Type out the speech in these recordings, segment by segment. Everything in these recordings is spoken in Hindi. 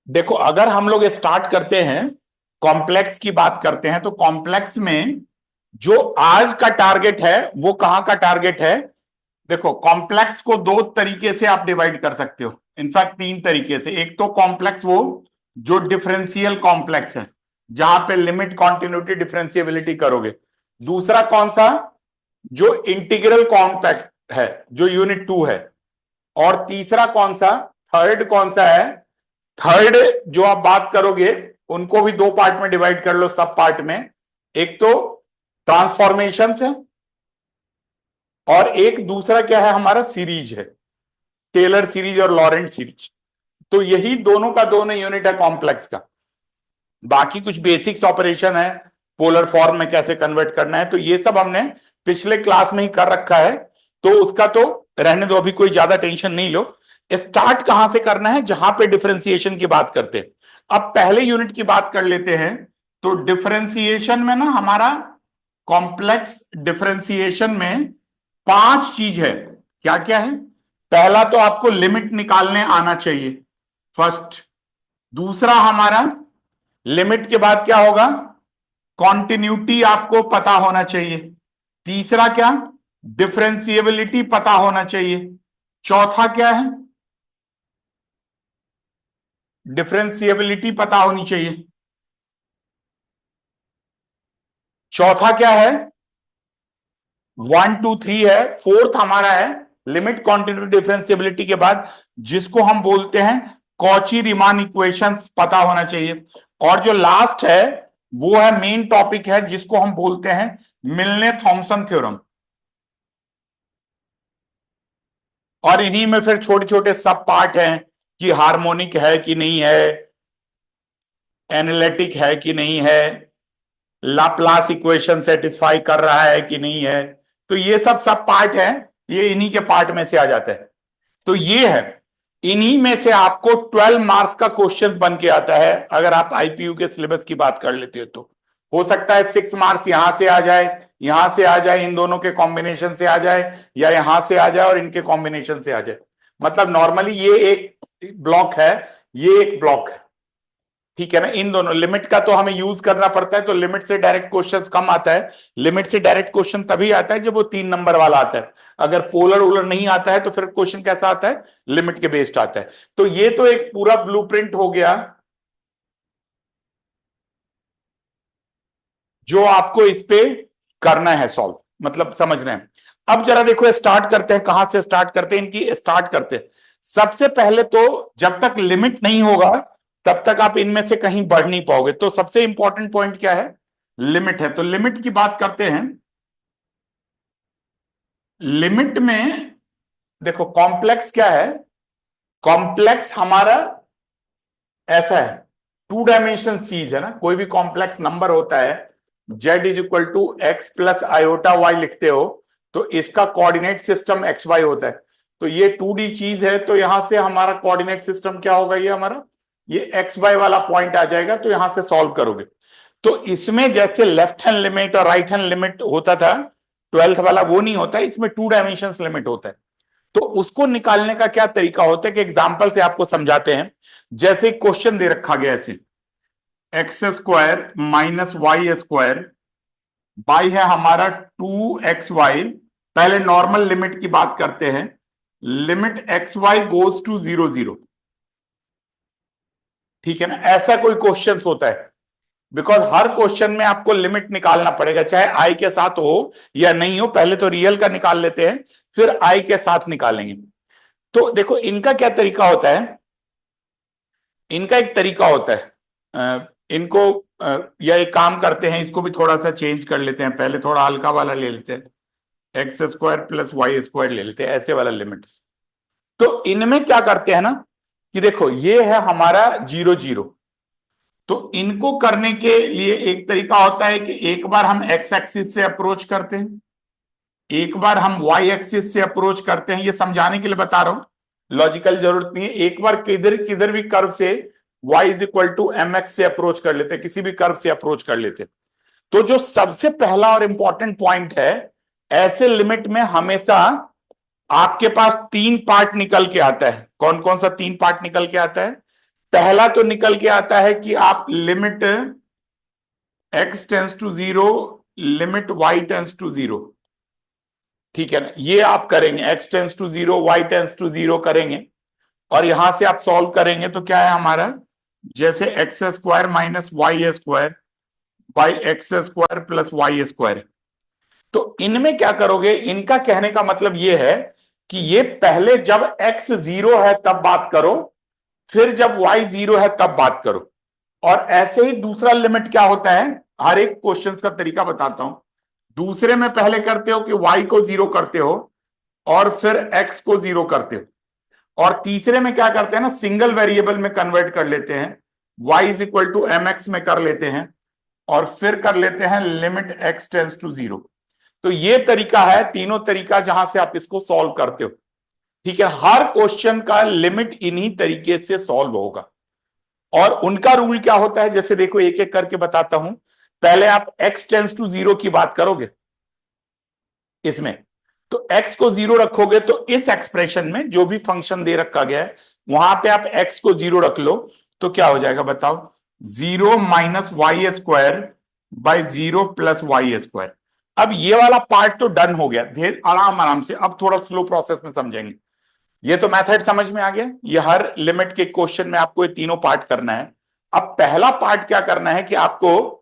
देखो, अगर हम लोग स्टार्ट करते हैं, कॉम्प्लेक्स की बात करते हैं, तो कॉम्प्लेक्स में जो आज का टारगेट है वो कहां का टारगेट है? देखो, कॉम्प्लेक्स को दो तरीके से आप डिवाइड कर सकते हो, इनफैक्ट तीन तरीके से। एक तो कॉम्प्लेक्स वो जो डिफरेंशियल कॉम्प्लेक्स है, जहां पे लिमिट कॉन्टिन्यूटी डिफरेंशिएबिलिटी करोगे। दूसरा कौन सा? जो इंटीग्रल कॉम्प्लेक्स है, जो यूनिट टू है। और तीसरा कौन सा? थर्ड कौन सा है? थर्ड जो आप बात करोगे, उनको भी दो पार्ट में डिवाइड कर लो, सब पार्ट में। एक तो ट्रांसफॉर्मेशन है, और एक दूसरा क्या है हमारा? सीरीज है, टेलर सीरीज और लॉरेंट सीरीज। तो यही दोनों का दोनों यूनिट है कॉम्प्लेक्स का। बाकी कुछ बेसिक्स ऑपरेशन है, पोलर फॉर्म में कैसे कन्वर्ट करना है, तो ये सब हमने पिछले क्लास में ही कर रखा है। तो उसका तो रहने दो, अभी कोई ज्यादा टेंशन नहीं लो। स्टार्ट कहां से करना है? जहां पे डिफरेंशिएशन की बात करते हैं। अब पहले यूनिट की बात कर लेते हैं। तो डिफरेंशिएशन में ना हमारा, कॉम्प्लेक्स डिफरेंशिएशन में पांच चीज है। क्या क्या है? पहला तो आपको लिमिट निकालने आना चाहिए, फर्स्ट। दूसरा हमारा, लिमिट के बाद क्या होगा? कॉन्टिन्यूटी आपको पता होना चाहिए। तीसरा क्या? डिफरेंशिएबिलिटी पता होना चाहिए। चौथा क्या है? डिफरेंशिएबिलिटी पता होनी चाहिए। चौथा क्या है? वन टू थ्री है। फोर्थ हमारा है लिमिट कॉन्टिन्यूटी डिफरेंशिएबिलिटी के बाद, जिसको हम बोलते हैं कॉची रीमान इक्वेशंस, पता होना चाहिए। और जो लास्ट है वो है मेन टॉपिक है, जिसको हम बोलते हैं मिलने थॉमसन थ्योरम। और इन्हीं में फिर छोटे छोटे सब पार्ट हैं कि हार्मोनिक है कि नहीं है, एनालिटिक है कि नहीं है, लाप्लास इक्वेशन सेटिस्फाई कर रहा है कि नहीं है। तो ये सब पार्ट है, ये इन्हीं के पार्ट में से आ जाता है। तो ये है, इन्हीं में से आपको 12 मार्क्स का क्वेश्चन बन के आता है, अगर आप आईपीयू के सिलेबस की बात कर लेते हो तो। हो सकता है 6 मार्क्स यहां से आ जाए, यहां से आ जाए, इन दोनों के कॉम्बिनेशन से आ जाए, या यहां से आ जाए और इनके कॉम्बिनेशन से आ जाए। मतलब नॉर्मली ये एक ब्लॉक है, ये एक ब्लॉक है, ठीक है ना। इन दोनों लिमिट का तो हमें यूज करना पड़ता है, तो लिमिट से डायरेक्ट क्वेश्चंस कम आता है। लिमिट से डायरेक्ट क्वेश्चन तभी आता है जब वो 3 नंबर वाला आता है। अगर पोलर ओलर नहीं आता है तो फिर क्वेश्चन कैसा आता है? लिमिट के बेस्ड आता है। तो ये तो एक पूरा ब्लूप्रिंट हो गया, जो आपको इस पे करना है सॉल्व, मतलब समझ रहे हैं। अब जरा देखो, स्टार्ट करते हैं, कहां से स्टार्ट करते हैं इनकी? स्टार्ट करते हैं सबसे पहले तो, जब तक लिमिट नहीं होगा तब तक आप इनमें से कहीं बढ़ नहीं पाओगे। तो सबसे इंपॉर्टेंट पॉइंट क्या है? लिमिट है। तो लिमिट की बात करते हैं। लिमिट में देखो, कॉम्प्लेक्स क्या है? कॉम्प्लेक्स हमारा ऐसा है, टू डायमेंशन चीज है ना। कोई भी कॉम्प्लेक्स नंबर होता है, z is equal to x plus iota y लिखते हो, तो इसका कोऑर्डिनेट सिस्टम एक्स वाई होता है। तो ये 2D चीज है, तो यहां से हमारा कोऑर्डिनेट सिस्टम क्या होगा? ये हमारा, ये एक्स वाई वाला पॉइंट आ जाएगा, तो यहां से सॉल्व करोगे। तो इसमें जैसे लेफ्ट हैंड लिमिट और राइट हैंड लिमिट होता था, ट्वेल्थ वाला वो नहीं होता है, इसमें टू डायमेंशन लिमिट होता है। तो उसको निकालने का क्या तरीका होता है कि एग्जाम्पल से आपको समझाते हैं। जैसे क्वेश्चन दे रखा गया ऐसे, x square minus y square by है हमारा 2xy। पहले नॉर्मल लिमिट की बात करते हैं। Limit x y goes to 0 0, ठीक है ना। ऐसा कोई क्वेश्चन होता है, बिकॉज हर क्वेश्चन में आपको लिमिट निकालना पड़ेगा, चाहे आई के साथ हो या नहीं हो। पहले तो रियल का निकाल लेते हैं, फिर आई के साथ निकालेंगे। तो देखो, इनका क्या तरीका होता है? इनका एक तरीका होता है, इनको या एक काम करते हैं, इसको भी थोड़ा सा चेंज कर लेते हैं। पहले थोड़ा हल्का वाला ले लेते हैं, x square plus y square ले लेते हैं, ऐसे वाला लिमिट। तो इनमें क्या करते हैं ना, कि देखो ये है हमारा 0 0। तो इनको करने के लिए एक तरीका होता है कि एक बार हम एक्स एक्सिस से अप्रोच करते हैं, एक बार हम वाई एक्सिस से अप्रोच करते हैं। ये समझाने के लिए बता रहा हूं, लॉजिकल जरूरत नहीं है। एक बार किधर किधर भी कर्व से y is equal to m x से अप्रोच कर लेते हैं, किसी भी कर्व से अप्रोच कर लेते हैं। तो जो सबसे पहला और इंपॉर्टेंट पॉइंट है, ऐसे लिमिट में हमेशा आपके पास तीन पार्ट निकल के आता है। कौन कौन सा तीन पार्ट निकल के आता है? पहला तो निकल के आता है कि आप limit x tends to 0, limit y tends to 0, ठीक है ना, ये आप करेंगे, x tends to 0, y tends to 0 करेंगे, और यहां से आप सॉल्व करेंगे तो क्या है हमारा, जैसे x square minus y square by x square plus y square. तो इनमें क्या करोगे, इनका कहने का मतलब ये है कि ये पहले जब x 0 है तब बात करो, फिर जब y 0 है तब बात करो। और ऐसे ही दूसरा लिमिट क्या होता है, हर एक क्वेश्चन का तरीका बताता हूं। दूसरे में पहले करते हो कि y को 0 करते हो और फिर x को 0 करते हो, और तीसरे में क्या करते हैं ना, सिंगल वेरिएबल में कन्वर्ट कर लेते हैं, y is equal to m x में कर लेते हैं, और फिर कर लेते हैं लिमिट x टेंस टू 0। तो ये तरीका है, तीनों तरीका जहां से आप इसको सॉल्व करते हो, ठीक है। हर क्वेश्चन का लिमिट इन्हीं तरीके से सॉल्व होगा, और उनका रूल क्या होता है, जैसे देखो एक एक करके बताता हूं। पहले आप x टेंस टू 0 की बात करोगे इसमें, तो x को 0 रखोगे, तो इस एक्सप्रेशन में जो भी फंक्शन दे रखा गया है वहां पे आप x को 0 रख लो, तो क्या हो जाएगा बताओ, 0 minus y square by 0 plus y square. अब ये वाला पार्ट तो डन हो गया, धीरे आराम आराम से, अब थोड़ा स्लो प्रोसेस में समझेंगे। ये तो मेथड समझ में आ गया, ये हर लिमिट के क्वेश्चन में आपको ये तीनों पार्ट करना है। अब पहला पार्ट क्या करना है कि आपको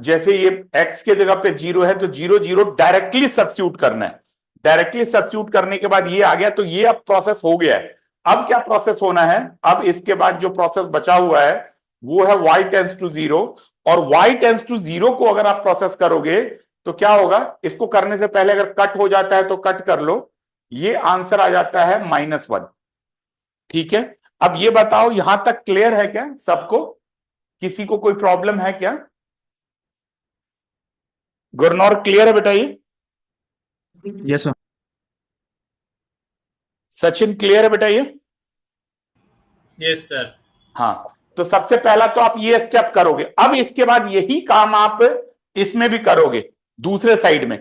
जैसे ये x के जगह पे 0 है तो 0 0 डायरेक्टली सब्स्टिट्यूट करना है। डायरेक्टली सब्स्टिट्यूट करने के बाद ये आ गया, तो ये अब प्रोसेस हो गया है। अब क्या प्रोसेस होना है, अब इसके बाद जो प्रोसेस बचा हुआ है वो है y टेंस टू 0, और y टेंस टू 0 को अगर आप प्रोसेस करोगे तो क्या होगा, इसको करने से पहले अगर कट हो जाता है तो कट कर लो, ये आंसर आ जाता है -1, ठीक है। अब ये बताओ यहां तक क्लियर है क्या सबको, किसी को कोई प्रॉब्लम है क्या? गुरनौर क्लियर है बेटा ये? Yes sir. सचिन क्लियर है बेटा ये? Yes sir. हाँ, तो सबसे पहला तो आप ये स्टेप करोगे, अब इसके बाद यही काम आप इसमें भी करोगे, दूसरे साइड में।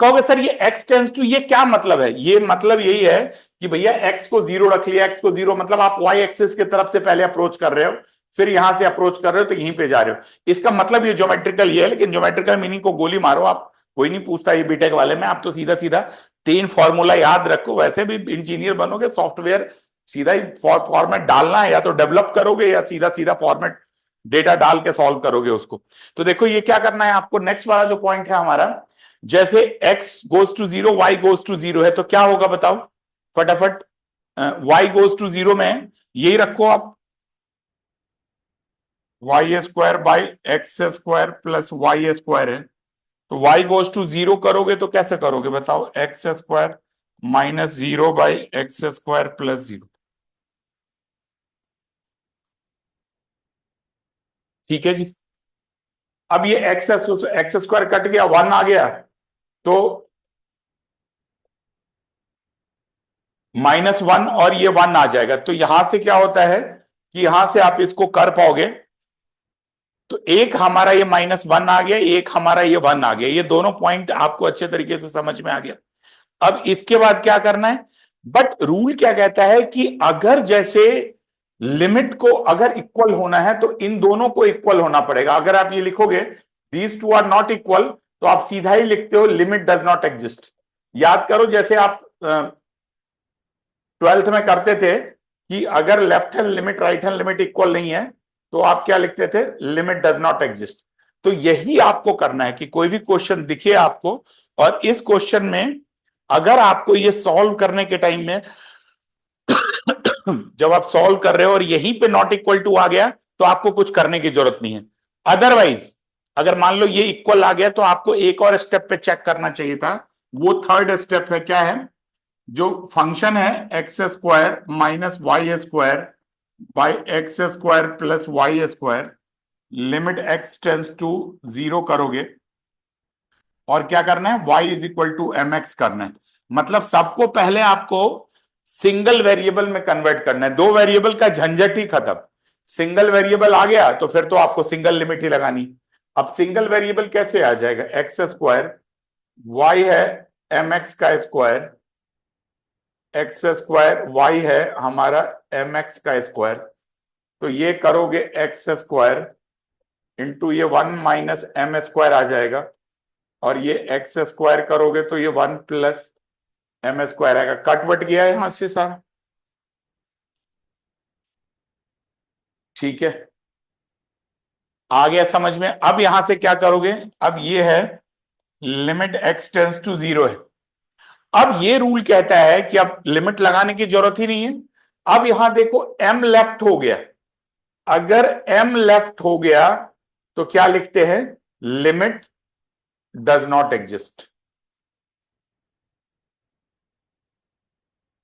कहोगे सर ये x टेंस टू, ये क्या मतलब है? ये मतलब यही है कि भैया x को 0 रख लिया, x को 0 मतलब आप y एक्सिस की तरफ से पहले अप्रोच कर रहे हो, फिर यहां से अप्रोच कर रहे हो तो यहीं पे जा रहे हो। इसका मतलब ये ज्योमेट्रिकल ये है, लेकिन ज्योमेट्रिकल मीनिंग को गोली मारो आप, कोई नहीं पूछता ये बीटेक वाले में, आप तो सीधा सीधा 3 फॉर्मूला याद रखो, वैसे भी इंजीनियर बनोगे, सॉफ्टवेयर सीधा ही फॉर्मेट डालना है, या तो डेवलप करोगे या सीधा सीधा फॉर्मेट डेटा डाल के सॉल्व करोगे उसको। तो देखो ये क्या करना है आपको, नेक्स्ट वाला जो पॉइंट है हमारा, जैसे x goes to 0, y goes to 0 है, तो क्या होगा बताओ फटाफट। y गोज टू 0 में यही रखो आप, y square by x square plus y square है, तो y गोज टू 0 करोगे तो कैसे करोगे बताओ, x square minus 0 by x square plus 0, ठीक है जी। अब ये एक्स स्क्वायर कट गया, 1 आ गया, तो -1 और ये 1 आ जाएगा, तो यहां से क्या होता है कि यहां से आप इसको कर पाओगे, तो एक हमारा ये -1 आ गया, एक हमारा ये 1 आ गया, ये दोनों पॉइंट आपको अच्छे तरीके से समझ में आ गया। अब इसके बाद क्या करना है, बट रूल क्या कहता है कि अगर जैसे लिमिट को अगर इक्वल होना है तो इन दोनों को इक्वल होना पड़ेगा। अगर आप ये लिखोगे these two are not equal, तो आप सीधा ही लिखते हो लिमिट डज नॉट एग्जिस्ट। याद करो जैसे आप 12th में करते थे कि अगर left hand limit right hand limit equal नहीं है तो आप क्या लिखते थे, लिमिट डज नॉट एग्जिस्ट। तो यही आपको करना है कि कोई भी क्वेश्चन दिखे आपको, और इस क्वेश्चन में अगर आपको ये सॉल्व करने के टाइम में जब आप सॉल्व कर रहे हो और यहीं पे नॉट इक्वल टू आ गया तो आपको कुछ करने की जरूरत नहीं है। अदरवाइज अगर मान लो ये इक्वल आ गया तो आपको एक और स्टेप पे चेक करना चाहिए था, वो थर्ड स्टेप है, क्या है, जो फंक्शन है x square minus y square by x square plus y square, limit x tends to 0 करोगे, और क्या करना है, y is equal to m x करना है। मतलब सबको पहले आपको सिंगल वेरिएबल में कन्वर्ट करना है, दो वेरिएबल का झंझट ही खत्म। सिंगल वेरिएबल आ गया तो फिर तो आपको सिंगल लिमिट ही लगानी। अब सिंगल वेरिएबल कैसे आ जाएगा, एक्स स्क्वायर, वाई है एम एक्स का स्क्वायर, एक्स स्क्वायर वाई है हमारा एम एक्स का स्क्वायर, तो ये करोगे एक्स स्क्वायर इंटू ये 1 माइनस एम स्क्वायर आ जाएगा, और ये एक्स स्क्वायर करोगे तो ये 1 प्लस एम स्क्वायर आएगा। कटवट गया यहां से सारा, ठीक है, आ गया समझ में। अब यहां से क्या करोगे, अब ये है लिमिट एक्स टेंस टू 0 है। अब ये रूल कहता है कि अब लिमिट लगाने की जरूरत ही नहीं है। अब यहां देखो m लेफ्ट हो गया, अगर m लेफ्ट हो गया तो क्या लिखते हैं, लिमिट डज नॉट एग्जिस्ट।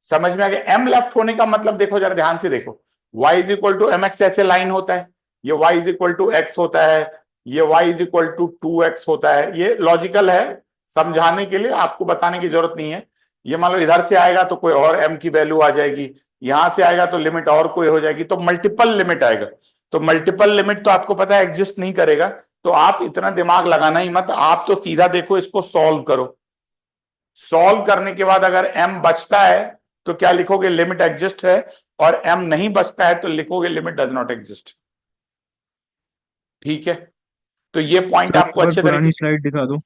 समझ में आ गया। m लेफ्ट होने का मतलब देखो जरा ध्यान से देखो, y is equal to m x ऐसे लाइन होता है, ये y is equal to x होता है, ये y is equal to 2x होता है। ये लॉजिकल है, समझाने के लिए आपको बताने की जरूरत नहीं है। ये मान लो इधर से आएगा तो कोई और m की वैल्यू आ जाएगी, यहां से आएगा तो लिमिट और कोई हो जाएगी, तो मल्टीपल लिमिट आएगा। तो मल्टीपल लिमिट तो आपको पता है एग्जिस्ट नहीं करेगा, तो आप इतना दिमाग लगाना ही मत, आप तो सीधा देखो इसको सॉल्व करो। सॉल्व करने के बाद अगर m बचता है तो क्या लिखोगे, लिमिट एग्जिस्ट है, और m नहीं बचता है तो लिखोगे लिमिट डज नॉट एग्जिस्ट। ठीक है, तो ये पॉइंट सर एक आपको बार अच्छे तरीके पुरानी से, स्लाइड दिखा दो,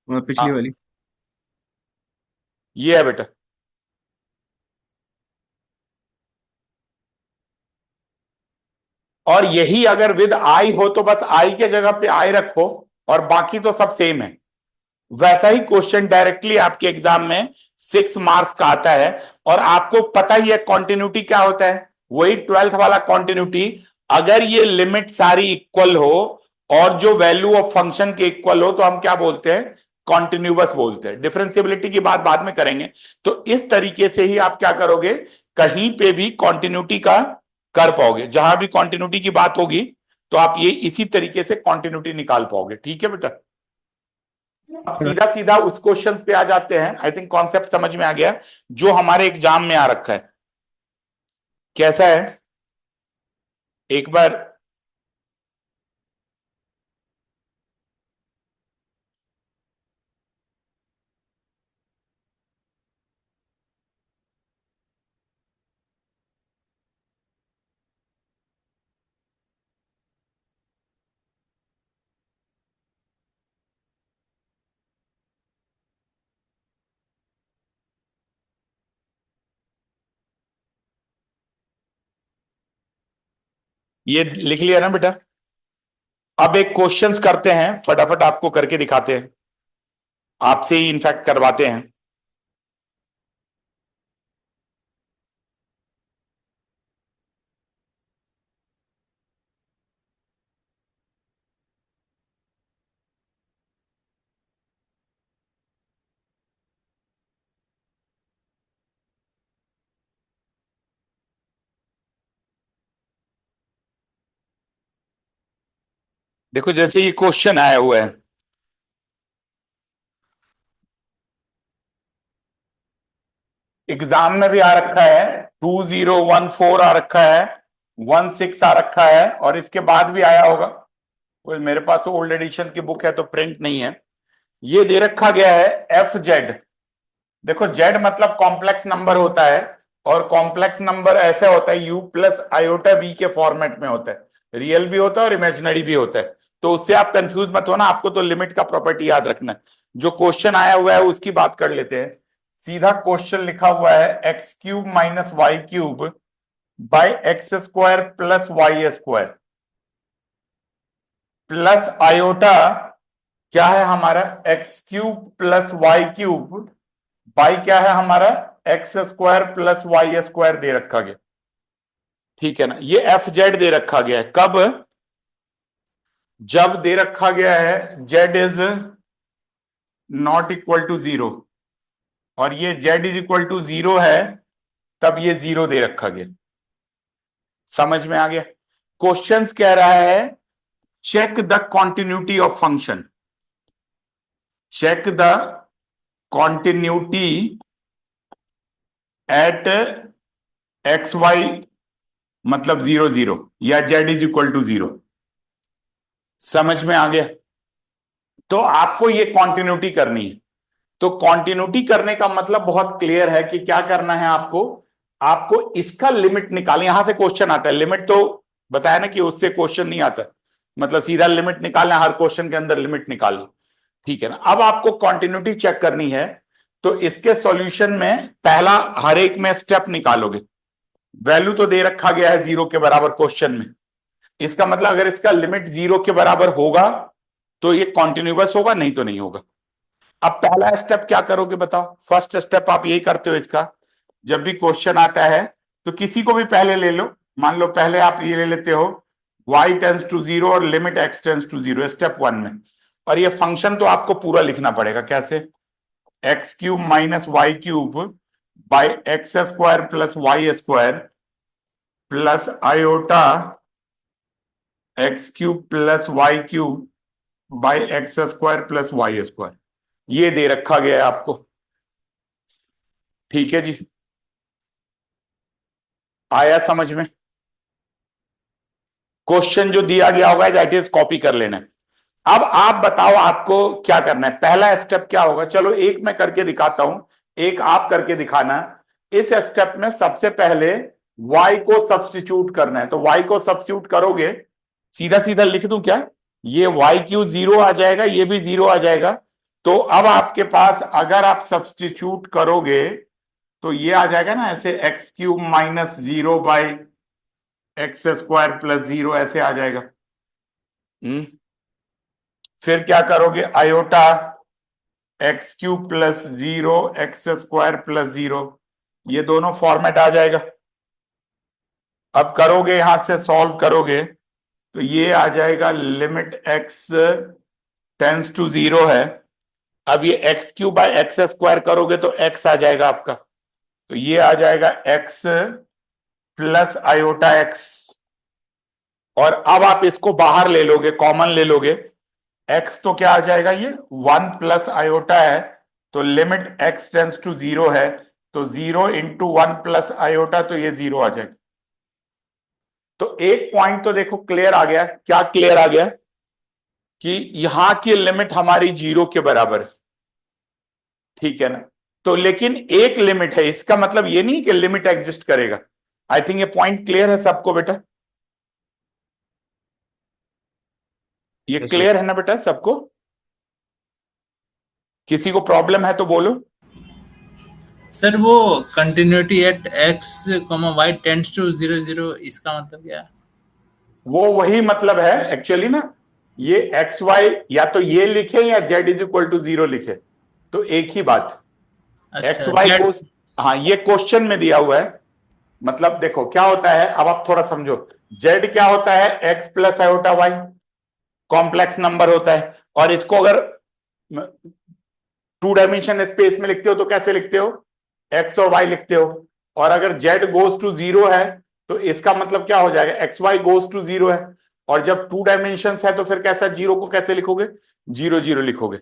पिछली हाँ वाली। ये है बेटा। और यही अगर विद आई हो तो बस आई के जगह पे आई रखो, और बाकी तो सब सेम है। वैसा ही क्वेश्चन डायरेक्टली आपके एग्जाम में 6 मार्क्स का आता है, और आपको पता ही है कॉन्टिन्यूटी क्या होता है, वही 12th वाला कॉन्टिन्यूटी। अगर ये लिमिट सारी इक्वल हो और जो वैल्यू ऑफ फंक्शन के इक्वल हो तो हम क्या बोलते हैं, कॉन्टिन्यूअस बोलते हैं। डिफरेंशियबिलिटी की बात बाद में करेंगे। तो इस तरीके से ही आप क्या करोगे, कहीं पे भी कॉन्टिन्यूटी का कर पाओगे, जहां भी कॉन्टिन्यूटी की बात होगी तो आप ये इसी तरीके से कॉन्टिन्यूटी निकाल पाओगे। ठीक है बेटा, अब सीधा सीधा उस क्वेश्चन पे आ जाते हैं। आई थिंक कॉन्सेप्ट समझ में आ गया, जो हमारे एग्जाम में आ रखा है। कैसा है, एक बार ये लिख लिया ना बेटा। अब एक क्वेश्चंस करते हैं, फटाफट आपको करके दिखाते हैं, आपसे ही इनफैक्ट करवाते हैं। देखो जैसे ये क्वेश्चन आया हुआ है, एग्जाम में भी आ रखा है, 2014 आ रखा है, 16 आ रखा है, और इसके बाद भी आया होगा। मेरे पास ओल्ड एडिशन की बुक है तो प्रिंट नहीं है। ये दे रखा गया है एफ जेड। देखो जेड मतलब कॉम्प्लेक्स नंबर होता है, और कॉम्प्लेक्स नंबर ऐसे होता है यू प्लस आयोटा वी के फॉर्मेट में होता है, रियल भी होता है और इमेजिनरी भी होता है। तो उससे आप कंफ्यूज मत होना, आपको तो लिमिट का प्रॉपर्टी याद रखना है। जो क्वेश्चन आया हुआ है उसकी बात कर लेते हैं। सीधा क्वेश्चन लिखा हुआ है x cube minus y cube by x square plus y square plus iota, क्या है हमारा, x cube plus y cube by क्या है हमारा, x square plus y square दे रखा गया। ठीक है ना, ये एफ जेड दे रखा गया है। कब, जब दे रखा गया है z is not equal to 0, और ये जेड इज इक्वल टू 0 है, तब ये 0 दे रखा गया। समझ में आ गया। क्वेश्चंस कह रहा है check the continuity of function, check the continuity at x y मतलब 0 0 या जेड इज इक्वल टू 0। समझ में आ गया। तो आपको ये कॉन्टिन्यूटी करनी है। तो कॉन्टिन्यूटी करने का मतलब बहुत क्लियर है कि क्या करना है आपको, आपको इसका लिमिट निकालना। यहां से क्वेश्चन आता है, लिमिट तो बताया ना कि उससे क्वेश्चन नहीं आता, मतलब सीधा लिमिट निकालना, हर क्वेश्चन के अंदर लिमिट निकाल लो, ठीक है ना। अब आपको कंटिन्यूटी चेक करनी है, तो इसके सॉल्यूशन में पहला हर एक में स्टेप निकालोगे। वैल्यू तो दे रखा गया है 0 के बराबर क्वेश्चन में, इसका मतलब अगर इसका लिमिट 0 के बराबर होगा तो ये कॉन्टिन्यूअस होगा, नहीं तो नहीं होगा। अब पहला स्टेप क्या करोगे बताओ। फर्स्ट स्टेप आप यही करते हो इसका, जब भी क्वेश्चन आता है तो किसी को भी पहले ले लो, मान लो पहले आप ये ले लेते हो y टेंस टू 0 और limit x tends to 0 step 1 में, और ये फंक्शन तो आपको पूरा लिखना पड़ेगा। कैसे? X cube minus y cube by x square plus y square plus iota x cube plus y cube by x square plus y square, ये दे रखा गया है आपको, ठीक है जी। आया समझ में? क्वेश्चन जो दिया गया होगा दैट इज कॉपी कर लेना है। अब आप बताओ आपको क्या करना है, पहला स्टेप क्या होगा। चलो एक मैं करके दिखाता हूं, एक आप करके दिखाना। इस स्टेप में सबसे पहले y को सब्स्टिट्यूट करना है, तो y को सब्स्टिट्यूट करोगे, सीधा सीधा लिख दूं क्या, ये y क्यू 0 आ जाएगा, ये भी 0 आ जाएगा। तो अब आपके पास अगर आप सब्स्टिट्यूट करोगे तो ये आ जाएगा ना ऐसे, x cube minus 0 by x square plus 0 ऐसे आ जाएगा। फिर क्या करोगे, iota x cube plus 0 x square plus 0, ये दोनों फॉर्मेट आ जाएगा। अब करोगे यहां से सॉल्व करोगे तो ये आ जाएगा लिमिट एक्स टेंस टू 0 है। अब ये x cube by x square करोगे तो एक्स आ जाएगा आपका, तो ये आ जाएगा एक्स प्लस आयोटा एक्स। और अब आप इसको बाहर ले लोगे, कॉमन ले लोगे, एक्स तो क्या आ जाएगा, ये 1 प्लस आयोटा है, तो लिमिट एक्स टेंस टू 0 है, तो 0 इंटू 1 प्लस आयोटा, तो ये 0 आ जाएगा। तो एक पॉइंट तो देखो क्लियर आ गया। क्या क्लियर आ गया? कि यहां की लिमिट हमारी 0 के बराबर है, ठीक है ना। तो लेकिन एक लिमिट है, इसका मतलब ये नहीं कि लिमिट एग्जिस्ट करेगा। आई थिंक ये पॉइंट क्लियर है सबको बेटा, ये यस सर। क्लियर है ना बेटा सबको? किसी को प्रॉब्लम है तो बोलो। सर वो continuity at x comma y tends to 0 0, इसका मतलब क्या है? वो वही मतलब है एक्चुअली ना, ये एक्स वाई या तो ये लिखे या जेड इज इक्वल टू 0 लिखे, तो एक ही बात। एक्स अच्छा, वाई जेड। को, हाँ ये क्वेश्चन में दिया हुआ है। मतलब देखो क्या होता है, अब आप थोड़ा समझो। जेड क्या होता है, x plus iota y, complex number होता है। और इसको अगर 2 डायमेंशन स्पेस में लिखते हो तो कैसे लिखते हो, एक्स और वाई लिखते हो। और अगर जेड गोज टू 0 है तो इसका मतलब क्या हो जाएगा, एक्स वाई गोज टू 0 है। और जब 2 डायमेंशन है तो फिर कैसा, 0 को कैसे लिखोगे, 0 0 लिखोगे।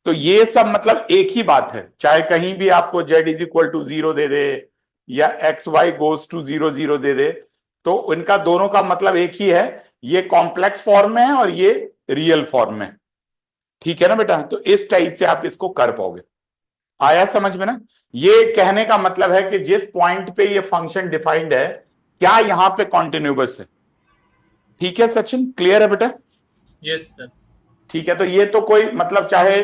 तो ये सब मतलब एक ही बात है, चाहे कहीं भी आपको जेड इज इक्वल टू 0 दे दे या एक्स वाई गोज टू 0 0 दे दे, तो इनका दोनों का मतलब एक ही है। ये कॉम्प्लेक्स फॉर्म में है और ये रियल फॉर्म में, ठीक है ना बेटा। तो इस टाइप से आप इसको कर पाओगे। आया समझ में ना? ये कहने का मतलब है कि जिस पॉइंट पे ये फंक्शन डिफाइंड है, क्या यहां पे कॉन्टिन्यूअस है। ठीक है सचिन, क्लियर है बेटा? Yes sir. ठीक है, तो ये तो कोई मतलब चाहे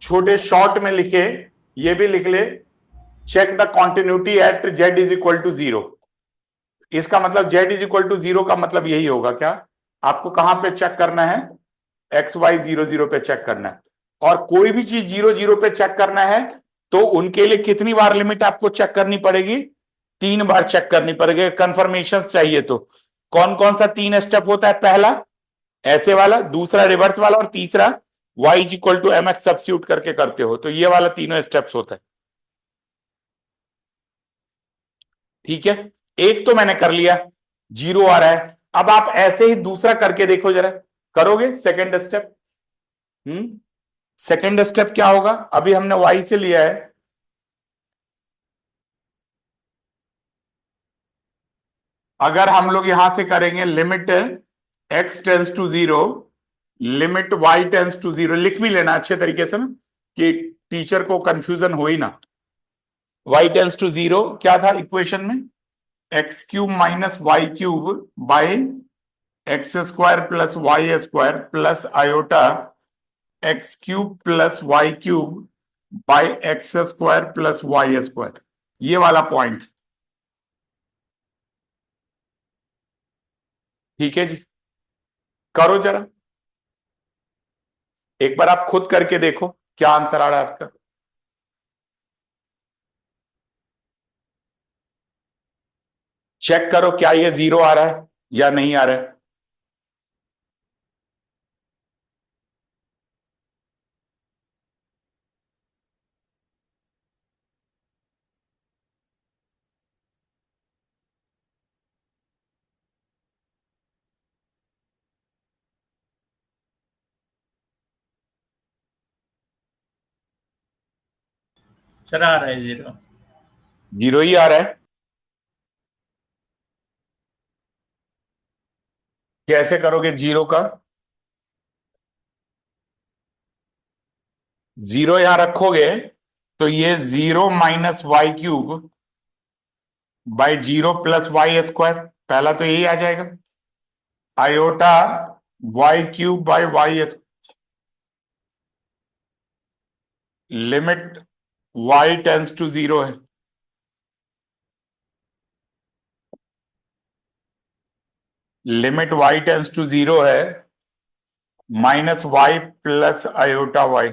छोटे शॉर्ट में लिखे, ये भी लिख ले, check the continuity at z is equal to 0। इसका मतलब जेड इज इक्वल टू 0 का मतलब यही होगा क्या, आपको कहां पे चेक करना है, एक्स वाई 0 0 पे चेक करना है। और कोई भी चीज 0 0 पे चेक करना है तो उनके लिए कितनी बार लिमिट आपको चेक करनी पड़ेगी, 3 बार चेक करनी पड़ेगी, कंफर्मेशन चाहिए तो। कौन कौन सा 3 स्टेप होता है, पहला ऐसे वाला, दूसरा रिवर्स वाला, और तीसरा y is equal to m x substitute करके करते हो, तो ये वाला तीनों स्टेप्स होता है, ठीक है। एक तो मैंने कर लिया, 0 आ रहा है। अब आप ऐसे ही दूसरा करके देखो जरा, करोगे सेकेंड स्टेप। सेकेंड स्टेप क्या होगा, अभी हमने y से लिया है, अगर हम लोग यहां से करेंगे limit x tends to 0, limit y tends to 0, लिख भी लेना अच्छे तरीके से ना कि टीचर को कंफ्यूजन हो ही ना। y टेंस टू 0 क्या था इक्वेशन में, x cube minus y cube by x square plus y square plus iota x cube plus y cube by x square plus y square, ये वाला पॉइंट। ठीक है जी, करो जरा, एक बार आप खुद करके देखो क्या आंसर आ रहा है आपका। चेक करो क्या ये 0 आ रहा है या नहीं आ रहा है। सर आ रहा है 0। 0 ही आ रहा है। कैसे करोगे 0 का? 0 यहां रखोगे तो ये 0 minus y cube by 0 plus y square, पहला तो यही आ जाएगा। Iota y cube by y, limit y tends to 0 है। लिमिट वाई टेंस टू 0 है, minus y plus iota y.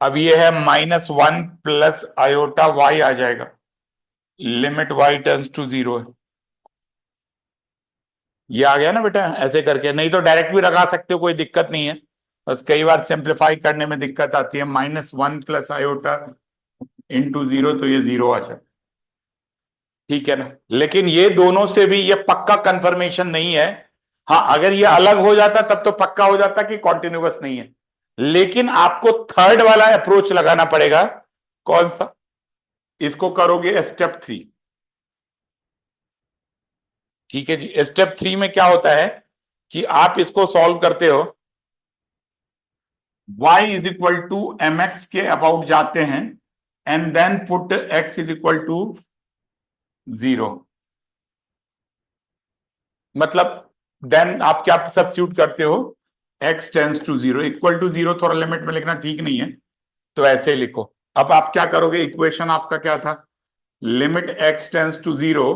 अब ये है -1 प्लस आयोटा वाई आ जाएगा, लिमिट वाई टेंस टू 0 है। ये आ गया ना बेटा, ऐसे करके, नहीं तो डायरेक्ट भी लगा सकते हो, कोई दिक्कत नहीं है, बस कई बार सिंप्लीफाई करने में दिक्कत आती है। -1 प्लस आयोटा इंटू 0, तो ये 0 आ जाए। ठीक है ना, लेकिन ये दोनों से भी ये पक्का कंफर्मेशन नहीं है। हाँ, अगर ये अलग हो जाता तब तो पक्का हो जाता कि कॉन्टिन्यूअस नहीं है, लेकिन आपको थर्ड वाला अप्रोच लगाना पड़ेगा। कौन सा? इसको करोगे स्टेप 3। ठीक है जी, स्टेप 3 में क्या होता है कि आप इसको सॉल्व करते हो, y is equal to m x के अबाउट जाते हैं, and then put x is equal to 0। मतलब देन आप क्या सब्स्टिट्यूट करते हो, x tends to 0 equal to 0, थोड़ा लिमिट में लिखना ठीक नहीं है तो ऐसे ही लिखो। अब आप क्या करोगे, इक्वेशन आपका क्या था, लिमिट x टेंस टू 0,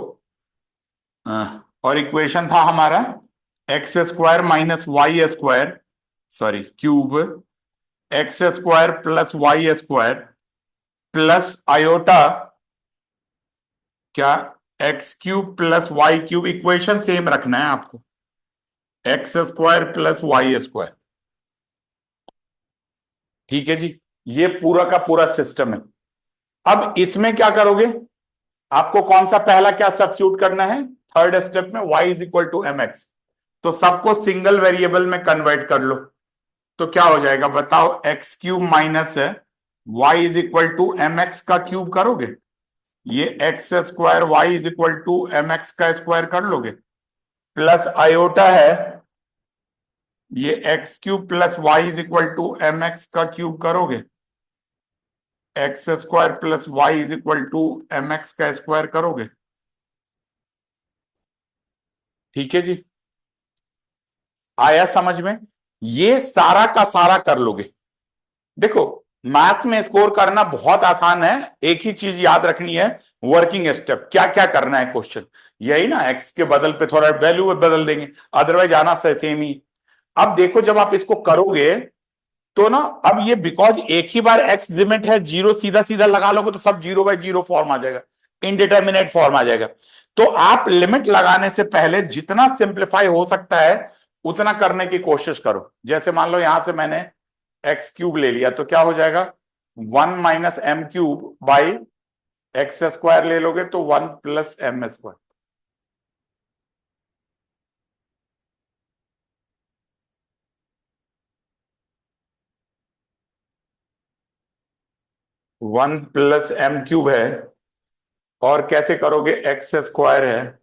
और इक्वेशन था हमारा x square minus y square, sorry cube, x square plus y square plus iota क्या, x cube plus y cube. Equation same रखना है आपको, x square plus y square. ठीक है जी, ये पूरा का पूरा सिस्टम है। अब इसमें क्या करोगे, आपको कौन सा पहला क्या सब्स्टिट्यूट करना है, थर्ड स्टेप में y is equal to m x, तो सबको सिंगल वेरिएबल में कन्वर्ट कर लो। तो क्या हो जाएगा बताओ, एक्स क्यूब माइनस है y is equal to m x का क्यूब करोगे, ये x square y is equal to m x का स्क्वायर कर लोगे, प्लस आयोटा है ये x cube plus y is equal to m x का क्यूब करोगे, x square plus y is equal to m x का स्क्वायर करोगे। ठीक है जी, आया समझ में? ये सारा का सारा कर लोगे। देखो, मैथ्स में स्कोर करना बहुत आसान है, एक ही चीज याद रखनी है, वर्किंग स्टेप क्या क्या करना है क्वेश्चन, यही ना, एक्स के बदल पे थोड़ा वैल्यू बदल देंगे, अदरवाइज आना सेम ही। अब देखो जब आप इसको करोगे तो ना, अब ये बिकॉज एक ही बार एक्स लिमिट है 0, सीधा सीधा लगा लोगे तो सब 0/0 फॉर्म आ जाएगा, इनडिटर्मिनेट फॉर्म आ जाएगा। तो आप लिमिट लगाने से पहले जितना सिंप्लीफाई हो सकता है उतना करने की कोशिश करो। जैसे मान लो यहां से मैंने एक्स क्यूब ले लिया तो क्या हो जाएगा, 1 minus m cube by x square ले लोगे तो 1 plus m square. 1 plus m cube है, और कैसे करोगे, एक्स स्क्वायर है,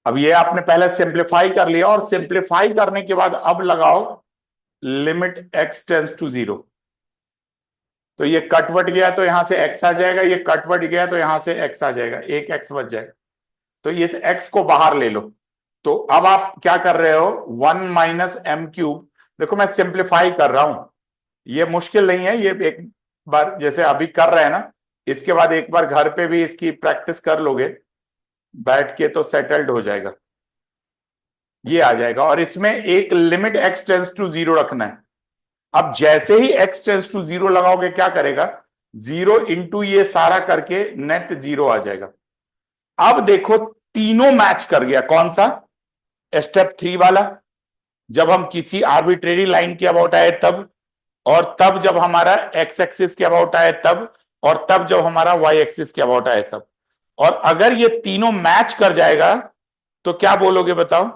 अब ये आपने पहले सिंप्लीफाई कर लिया, और सिंप्लीफाई करने के बाद अब लगाओ लिमिट एक्स टेंस टू 0, तो ये कटवट गया तो यहां से x आ जाएगा, ये कटवट गया तो यहां से x आ जाएगा, एक x बच जाएगा। तो ये x को बाहर ले लो। तो अब आप क्या कर रहे हो, 1 माइनस एम क्यूब। देखो मैं सिंप्लीफाई कर रहा हूं, ये मुश्किल नहीं है, ये एक बार जैसे अभी कर रहे हैं ना, इसके बाद एक बार घर पे भी इसकी प्रैक्टिस कर लोगे बैठ के तो सेटल्ड हो जाएगा, ये आ जाएगा। और इसमें एक लिमिट x टेंड्स टू 0 रखना है। अब जैसे ही x टेंड्स टू 0 लगाओगे क्या करेगा, 0 इंटू ये सारा करके नेट 0 आ जाएगा। अब देखो तीनों मैच कर गया, कौन सा, स्टेप 3 वाला, जब हम किसी आर्बिट्रेरी लाइन के अबाउट आए तब, और तब जब हमारा x एक्सिस के अबाउट आए तब, और तब जब हमारा y एक्सिस के अबाउट आए तब। और अगर ये तीनों मैच कर जाएगा तो क्या बोलोगे बताओ,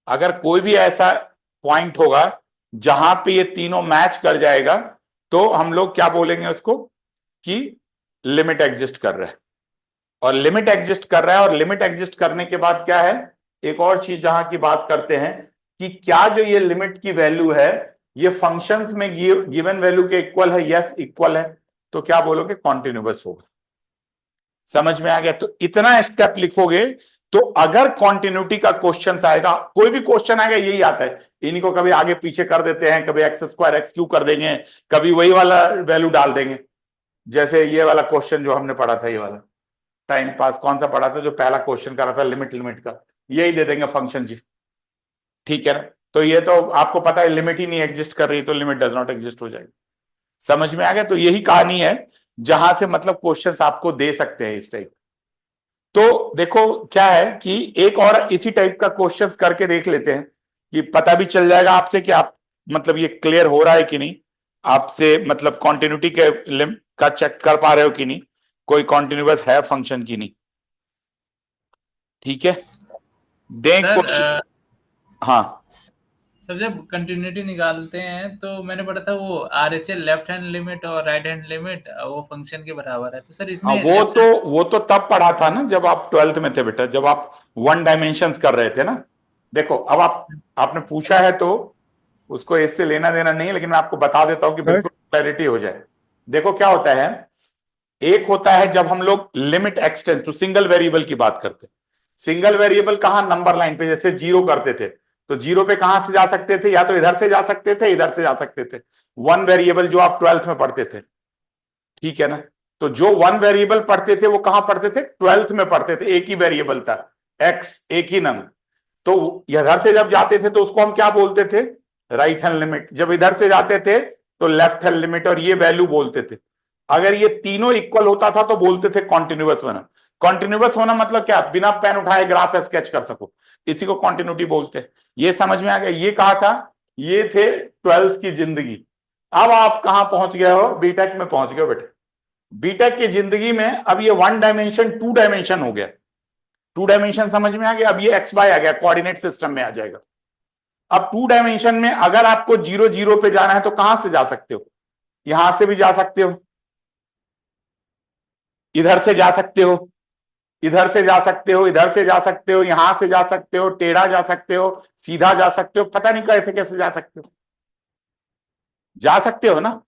अगर कोई भी ऐसा पॉइंट होगा जहां पे ये तीनों मैच कर जाएगा तो हम लोग क्या बोलेंगे उसको, कि लिमिट एग्जिस्ट कर रहा है। और लिमिट एग्जिस्ट कर रहा है, और लिमिट एग्जिस्ट करने के बाद क्या है, एक और चीज जहां की बात करते हैं कि क्या जो ये लिमिट की वैल्यू है ये फंक्शंस में गिवन वैल्यू के इक्वल है, यस इक्वल है, तो क्या बोलोगे, कॉन्टिन्यूअस होगा। समझ में आ गया। तो इतना स्टेप लिखोगे तो अगर कॉन्टिन्यूटी का क्वेश्चन आएगा, कोई भी क्वेश्चन आएगा यही आता है, इन्हीं को कभी आगे पीछे कर देते हैं, कभी एक्स स्क्वायर एक्स क्यू कर देंगे, कभी वही वाला वैल्यू डाल देंगे। जैसे ये वाला क्वेश्चन जो हमने पढ़ा था, ये वाला टाइम पास कौन सा पढ़ा था, जो पहला क्वेश्चन करा था लिमिट का, यही दे देंगे फंक्शन जी, ठीक है ना। तो ये तो आपको पता है लिमिट ही नहीं एग्जिस्ट कर रही तो लिमिट डज नॉट एग्जिस्ट हो जाएगी। समझ में आ गया। तो यही कहानी है जहां से मतलब क्वेश्चंस आपको दे सकते हैं इस टाइप। तो देखो क्या है कि एक और इसी टाइप का क्वेश्चंस करके देख लेते हैं कि पता भी चल जाएगा आपसे कि आप मतलब ये क्लियर हो रहा है कि नहीं, आपसे मतलब कॉन्टिन्यूटी के का चेक कर पा रहे हो कि नहीं, कोई कॉन्टिन्यूअस है फंक्शन की नहीं, ठीक है। दें क्वेश्चन। हाँ सर जब कंटिन्यूटी निकालते हैं तो मैंने पढ़ा था वो RHL लेफ्ट हैंड लिमिट और राइट हैंड लिमिट वो फंक्शन के बराबर है, तो सर इसमें वो तो तब पढ़ा था ना जब आप 12th में थे बेटा, जब आप 1 डायमेंशंस कर रहे थे ना। देखो अब आपने पूछा है तो उसको इससे लेना देना नहीं है, लेकिन मैं आपको बता देता हूं कि बिल्कुल क्लैरिटी हो जाए। देखो क्या होता है, एक होता है जब हम लोग limit x tends to single variable की बात करते हैं। सिंगल वेरिएबल कहां, नंबर लाइन पे, जैसे 0 करते थे तो 0 पे कहां से जा सकते थे, या तो इधर से जा सकते थे इधर से जा सकते थे। 1 वेरिएबल जो आप 12th में पढ़ते थे, ठीक है ना। तो जो 1 वेरिएबल पढ़ते थे वो कहां पढ़ते थे, 12th में पढ़ते थे, एक ही वेरिएबल था x, एक ही नंबर। तो इधर से जब जाते थे तो उसको हम क्या बोलते थे, राइट हैंड लिमिट। जब इधर से जाते थे तो लेफ्ट हैंड लिमिट, और ये वैल्यू बोलते थे। अगर ये तीनों इक्वल होता था तो बोलते थे कॉन्टिन्यूअस होना। कॉन्टिन्यूअस होना मतलब क्या, बिना पेन उठाए ग्राफ स्केच कर सको, इसी को कॉन्टिन्यूटी बोलते हैं। ये समझ में आ गया। ये कहा था, ये थे 12th की जिंदगी। अब आप कहां पहुंच गए हो, बीटेक में पहुंच गए हो बेटे। बीटेक की जिंदगी में अब ये 1 डायमेंशन 2 डायमेंशन हो गया। 2 डायमेंशन समझ में आ गया। अब ये एक्स वाई आ गया, कोऑर्डिनेट सिस्टम में आ जाएगा। अब 2 डायमेंशन में अगर आपको 0 0 पे जाना है तो कहां से जा सकते हो, यहां से भी जा सकते हो, इधर से जा सकते हो, इधर से जा सकते हो, इधर से जा सकते हो, यहां से जा सकते हो, टेढ़ा जा सकते हो, सीधा जा सकते हो, पता नहीं कैसे कैसे जा सकते हो, जा सकते हो ना।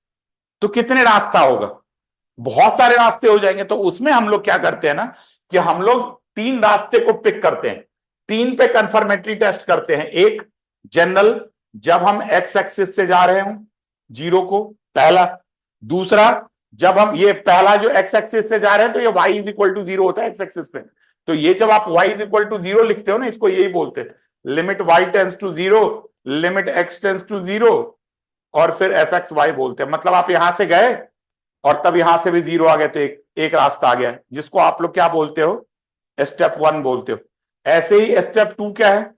तो कितने रास्ता होगा, बहुत सारे रास्ते हो जाएंगे। तो उसमें हम लोग क्या करते हैं ना, कि हम लोग 3 रास्ते को पिक करते हैं, 3 पे कंफर्मेटरी टेस्ट करते हैं। एक जनरल, जब हम एक्स एक्सिस से जा रहे हो 0 को, पहला। दूसरा, जब हम ये पहला जो एक्स एक्सिस से जा रहे हैं तो ये y इज इक्वल टू 0 होता है एक्स एक्सिस पे। तो ये जब आप y इज इक्वल टू 0 लिखते हो ना, इसको यही बोलते हैं limit y tends to 0, limit x tends to 0, और फिर एफ एक्स वाई बोलते हैं। मतलब आप यहां से गए और तब यहां से भी 0 आ गए तो एक रास्ता आ गया, जिसको आप लोग क्या बोलते हो, स्टेप 1 बोलते हो। ऐसे ही स्टेप 2 क्या है,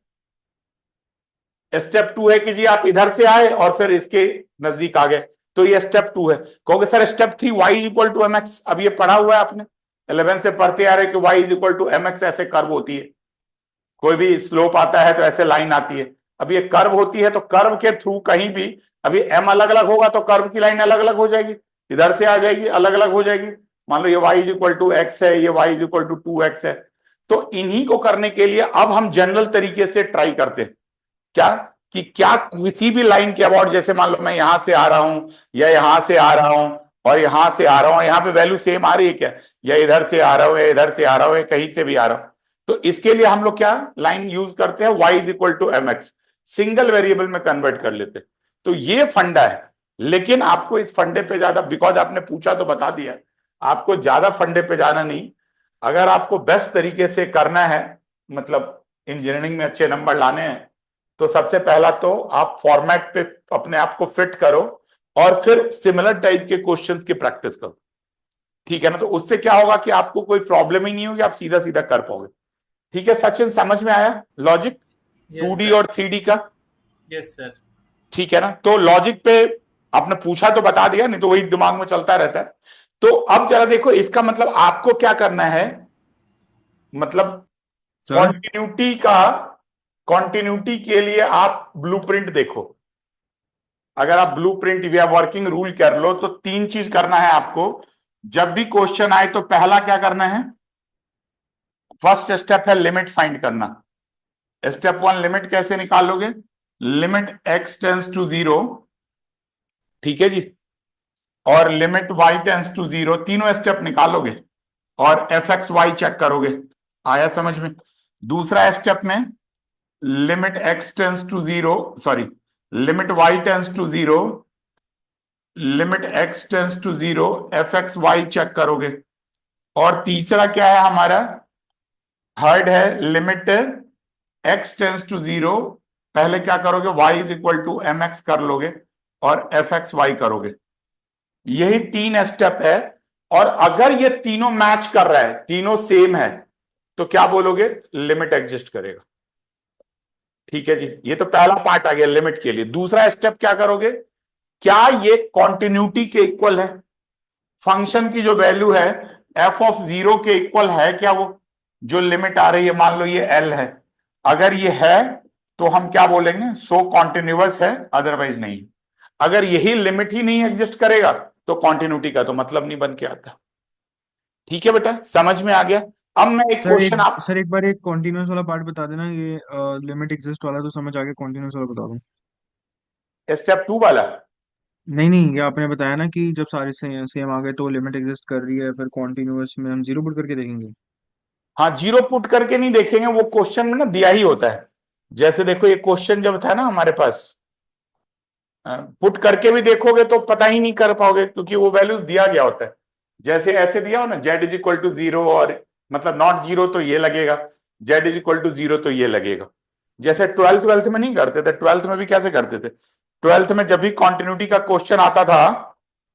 स्टेप 2 है कि जी आप इधर से आए और फिर इसके नजदीक आ गए, तो ये स्टेप 2 है। कहोगे sir step 3 y equal to m x, अब ये पढ़ा हुआ है आपने 11 से पढ़ते आ रहे कि y is equal to m x ऐसे कर्व होती है। कोई भी स्लोप आता है तो ऐसे लाइन आती है। अब ये कर्व होती है तो कर्व के थ्रू कहीं भी अभी m अलग अलग होगा तो कर्व की लाइन अलग अलग हो जाएगी, इधर से आ जाएगी, अलग अलग हो जाएगी। मान लो ये y is equal to x है, ये y is equal to 2x है। तो इन्हीं को करने के लिए अब हम जनरल तरीके से ट्राई करते हैं क्या, कि क्या किसी भी लाइन के अबाउट, जैसे मान लो मैं यहां से आ रहा हूं या यहां से आ रहा हूं और यहां से आ रहा हूं, यहां पे वैल्यू सेम आ रही है क्या, या इधर से आ रहा हूं या इधर से आ रहा हूं या कहीं से भी आ रहा हूं, तो इसके लिए हम लोग क्या लाइन यूज करते हैं, y is equal to m x, single variable में कन्वर्ट कर लेते। तो ये फंडा है, लेकिन आपको इस फंडे पे ज्यादा, बिकॉज आपने पूछा तो बता दिया, आपको ज्यादा फंडे पे जाना नहीं। अगर आपको बेस्ट तरीके से करना है, मतलब इंजीनियरिंग में अच्छे नंबर लाने हैं, तो सबसे पहला तो आप फॉर्मेट पे अपने आप को फिट करो और फिर सिमिलर टाइप के क्वेश्चंस की प्रैक्टिस करो, ठीक है ना। तो उससे क्या होगा कि आपको कोई प्रॉब्लम ही नहीं होगी, आप सीधा सीधा कर पाओगे। ठीक है सचिन, समझ में आया लॉजिक यस 2D सर, और 3D का? Yes sir. ठीक है ना। तो लॉजिक पे आपने पूछा तो बता दिया, नहीं तो वही दिमाग में चलता रहता है। तो अब जरा देखो, इसका मतलब आपको क्या करना है, मतलब सर कॉन्टिन्यूटी के लिए आप ब्लूप्रिंट देखो। अगर आप ब्लूप्रिंट या वर्किंग रूल कर लो तो 3 चीज करना है आपको। जब भी क्वेश्चन आए तो पहला क्या करना है, फर्स्ट स्टेप है लिमिट फाइंड करना। स्टेप 1 लिमिट कैसे निकालोगे, लिमिट x टेंस टू 0, ठीक है जी, और लिमिट y टेंस टू 0, तीनों स्टेप निकालोगे और एफ एक्स वाई चेक करोगे। आया समझ में? दूसरा स्टेप में limit x tends to 0, sorry, limit y tends to 0, limit x tends to 0, f x y check करोगे। और तीसरा क्या है हमारा, थर्ड है लिमिट x टेंस टू 0, पहले क्या करोगे, y is equal to m x कर लोगे और एफ एक्स वाई करोगे। यही 3 स्टेप है। और अगर ये तीनों मैच कर रहा है, तीनों सेम है, तो क्या बोलोगे, लिमिट एग्जिस्ट करेगा। ठीक है जी, ये तो पहला पार्ट आ गया लिमिट के लिए। दूसरा स्टेप क्या करोगे, क्या ये कॉन्टिन्यूटी के इक्वल है, फंक्शन की जो वैल्यू है एफ ऑफ 0 के इक्वल है क्या, वो जो लिमिट आ रही है, मान लो ये एल है, अगर ये है तो हम क्या बोलेंगे, सो कॉन्टिन्यूअस है, अदरवाइज नहीं। अगर यही लिमिट ही नहीं एग्जिस्ट करेगा तो कॉन्टिन्यूटी का तो मतलब नहीं बन के आता। ठीक है बेटा, समझ में आ गया? अब मैं एक क्वेश्चन आप, सर एक बार एक कॉन्टिन्यूस वाला पार्ट बता देना, ये लिमिट एग्जिस्ट वाला तो समझ आ गया, कॉन्टिन्यूस वाला बता दो। स्टेप 2 वाला। नहीं नहीं, ये आपने बताया ना कि जब सारे सेम आ गए तो लिमिट एग्जिस्ट कर रही है, फिर कॉन्टिन्यूस में हम जीरो पुट करके देखेंगे। हाँ, जीरो पुट करके नहीं देखेंगे, वो क्वेश्चन में ना दिया ही होता है। जैसे देखो ये क्वेश्चन जब था ना हमारे पास, पुट करके भी देखोगे तो पता ही नहीं कर पाओगे, क्योंकि वो वैल्यूज दिया गया होता है। जैसे ऐसे दिया हो ना, जेड इज इक्वल टू 0, और मतलब नॉट 0 तो ये लगेगा, जेड इज इक्वल टू 0 तो ये लगेगा। जैसे 12th में नहीं करते थे, 12th में भी कैसे करते थे, 12th में जब भी कॉन्टिन्यूटी का क्वेश्चन आता था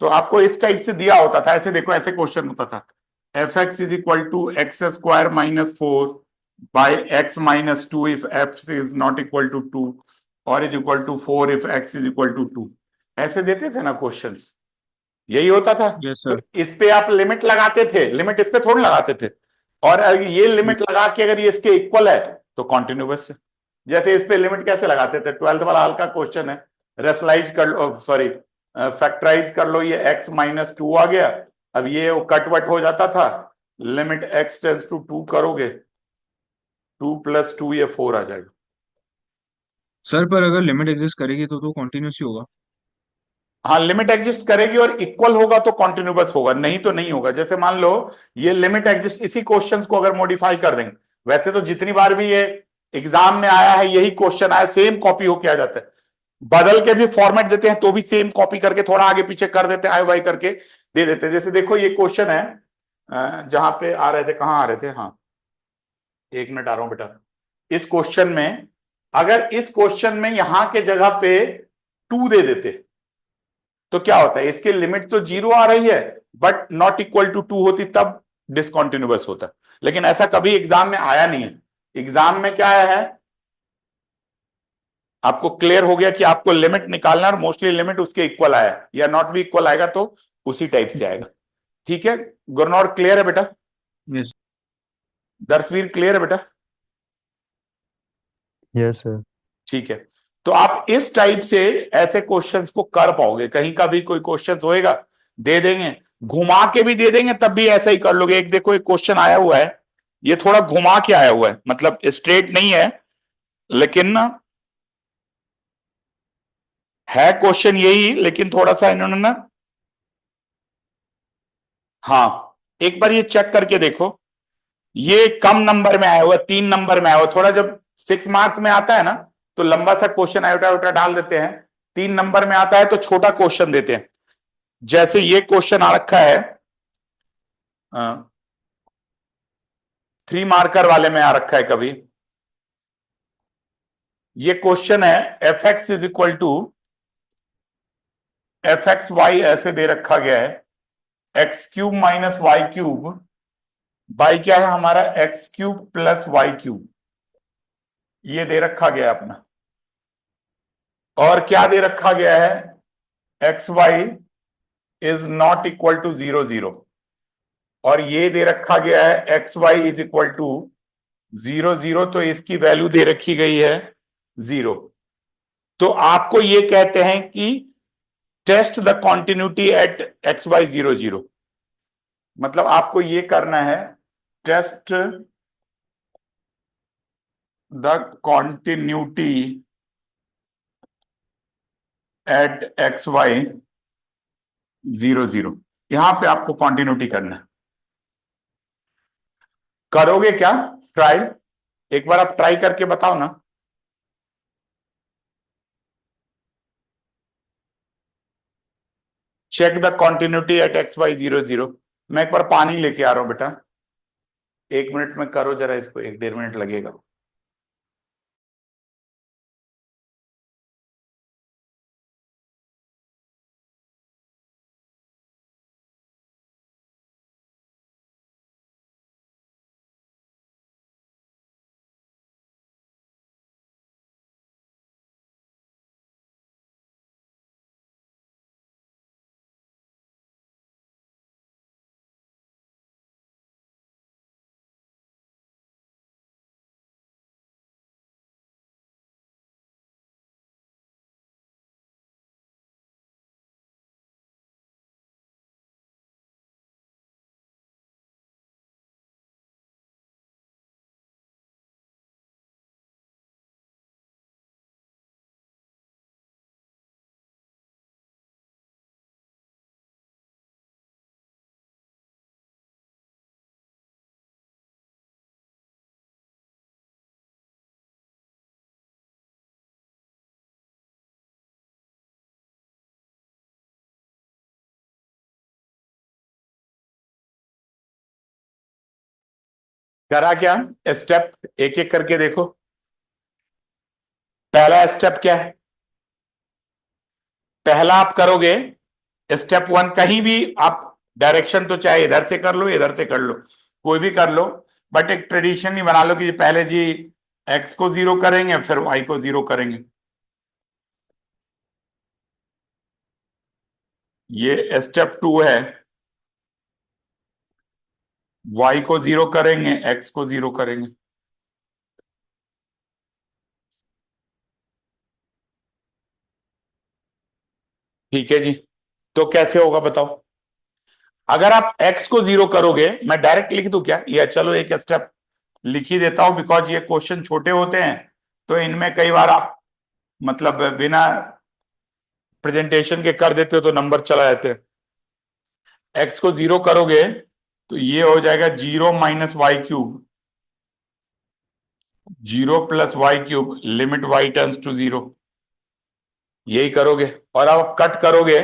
तो आपको इस टाइप से दिया होता था, ऐसे देखो, ऐसे क्वेश्चन होता था, f x is equal to x square minus 4 by x minus 2 if f is not equal to 2, और is equal to 4 if x is equal to 2। ऐसे देते थे ना क्वेश्चंस, यही होता था। यस तो सर। इस पे आप लिमिट लगाते थे, लिमिट इस पे थोड़ी लगाते थे, और अगर ये लिमिट लगा के अगर ये इसके इक्वल है तो कॉन्टिन्यूअस है। जैसे इस पे लिमिट कैसे लगाते थे, 12th वाला हल्का क्वेश्चन है, रेशनलाइज कर लो, सॉरी फैक्टराइज कर लो, ये x माइनस 2 आ गया, अब ये कटवट हो जाता था, लिमिट x टेंस टू 2 करोगे, 2 प्लस 2 ये 4 आ जाएगा। सर पर अगर लिमिट एग्जिस्ट करेगी तो कॉन्टिन्यूस ही होगा। हाँ, लिमिट एग्जिस्ट करेगी और इक्वल होगा तो कॉन्टिन्यूअस होगा, नहीं तो नहीं होगा। जैसे मान लो ये लिमिट एग्जिस्ट, इसी क्वेश्चंस को अगर मॉडिफाई कर देंगे, वैसे तो जितनी बार भी ये एग्जाम में आया है यही क्वेश्चन आया, सेम कॉपी होके आ जाता है, बदल के भी फॉर्मेट देते हैं तो भी सेम कॉपी करके थोड़ा आगे पीछे कर देते हैं, आई वाई करके दे देते हैं। जैसे देखो ये क्वेश्चन है, जहां पे आ रहे थे, कहाँ आ रहे थे, हाँ 1 मिनट आ रहा हूं बेटा। इस क्वेश्चन में, अगर इस क्वेश्चन में यहां के जगह पे 2 दे देते तो क्या होता है, इसकी लिमिट तो 0 आ रही है बट नॉट इक्वल टू 2 होती, तब डिसकंटिन्यूअस होता। लेकिन ऐसा कभी एग्जाम में आया नहीं है। एग्जाम में क्या आया है, आपको क्लियर हो गया कि आपको लिमिट निकालना, और मोस्टली लिमिट उसके इक्वल आया, या नॉट भी इक्वल आएगा तो उसी टाइप से आएगा। ठीक है गुरनौर, क्लियर है बेटा? यस। दर्शवीर क्लियर है बेटा? Yes sir. ठीक है, तो आप इस टाइप से ऐसे क्वेश्चंस को कर पाओगे। कहीं का भी कोई क्वेश्चन होएगा, दे देंगे, घुमा के भी दे देंगे तब भी ऐसा ही कर लोगे। एक देखो एक क्वेश्चन आया हुआ है, ये थोड़ा घुमा के आया हुआ है, मतलब स्ट्रेट नहीं है, लेकिन ना है क्वेश्चन यही, लेकिन थोड़ा सा इन्होंने ना, हाँ एक बार ये चेक करके देखो, ये कम नंबर में आया हुआ, 3 नंबर में आया हुआ। थोड़ा जब 6 मार्क्स में आता है ना तो लंबा सा क्वेश्चन आयोटा आयोटा डाल देते हैं, 3 नंबर में आता है तो छोटा क्वेश्चन देते हैं। जैसे ये क्वेश्चन आ रखा है 3 मार्कर वाले में आ रखा है कभी, ये क्वेश्चन है f x is equal to f x y, ऐसे दे रखा गया है x cube minus y cube by क्या है हमारा x cube plus y cube, ये दे रखा गया है अपना। और क्या दे रखा गया है, x y is not equal to 0 0, और ये दे रखा गया है x y is equal to 0 0, तो इसकी वैल्यू दे रखी गई है 0। तो आपको ये कहते हैं कि test the continuity at x y 0 0, मतलब आपको ये करना है test the continuity at x y 0 0, यहां पे आपको कॉन्टिन्यूटी करना है। करोगे क्या ट्राई, एक बार आप ट्राई करके बताओ ना। Check the continuity at x y 0 0। मैं एक बार पानी लेके आ रहा हूं बेटा, 1 मिनट में करो जरा इसको, 1 1.5 मिनट लगेगा। करा क्या, स्टेप एक एक करके देखो। पहला स्टेप क्या है, पहला आप करोगे स्टेप 1, कहीं भी आप डायरेक्शन तो चाहे इधर से कर लो इधर से कर लो, कोई भी कर लो, बट एक ट्रेडिशन ही बना लो कि पहले जी एक्स को 0 करेंगे फिर वाई को 0 करेंगे। ये स्टेप 2 है, वाई को 0 करेंगे एक्स को 0 करेंगे। ठीक है जी, तो कैसे होगा बताओ। अगर आप x को 0 करोगे, मैं डायरेक्ट लिख दूं क्या, या चलो एक स्टेप लिख ही देता हूं, बिकॉज ये क्वेश्चन छोटे होते हैं तो इनमें कई बार आप मतलब बिना प्रेजेंटेशन के कर देते हो तो नंबर चला जाते हैं। x को 0 करोगे तो ये हो जाएगा 0 minus y cube, 0 plus y cube, limit y turns to 0, यही करोगे। और अब कट करोगे,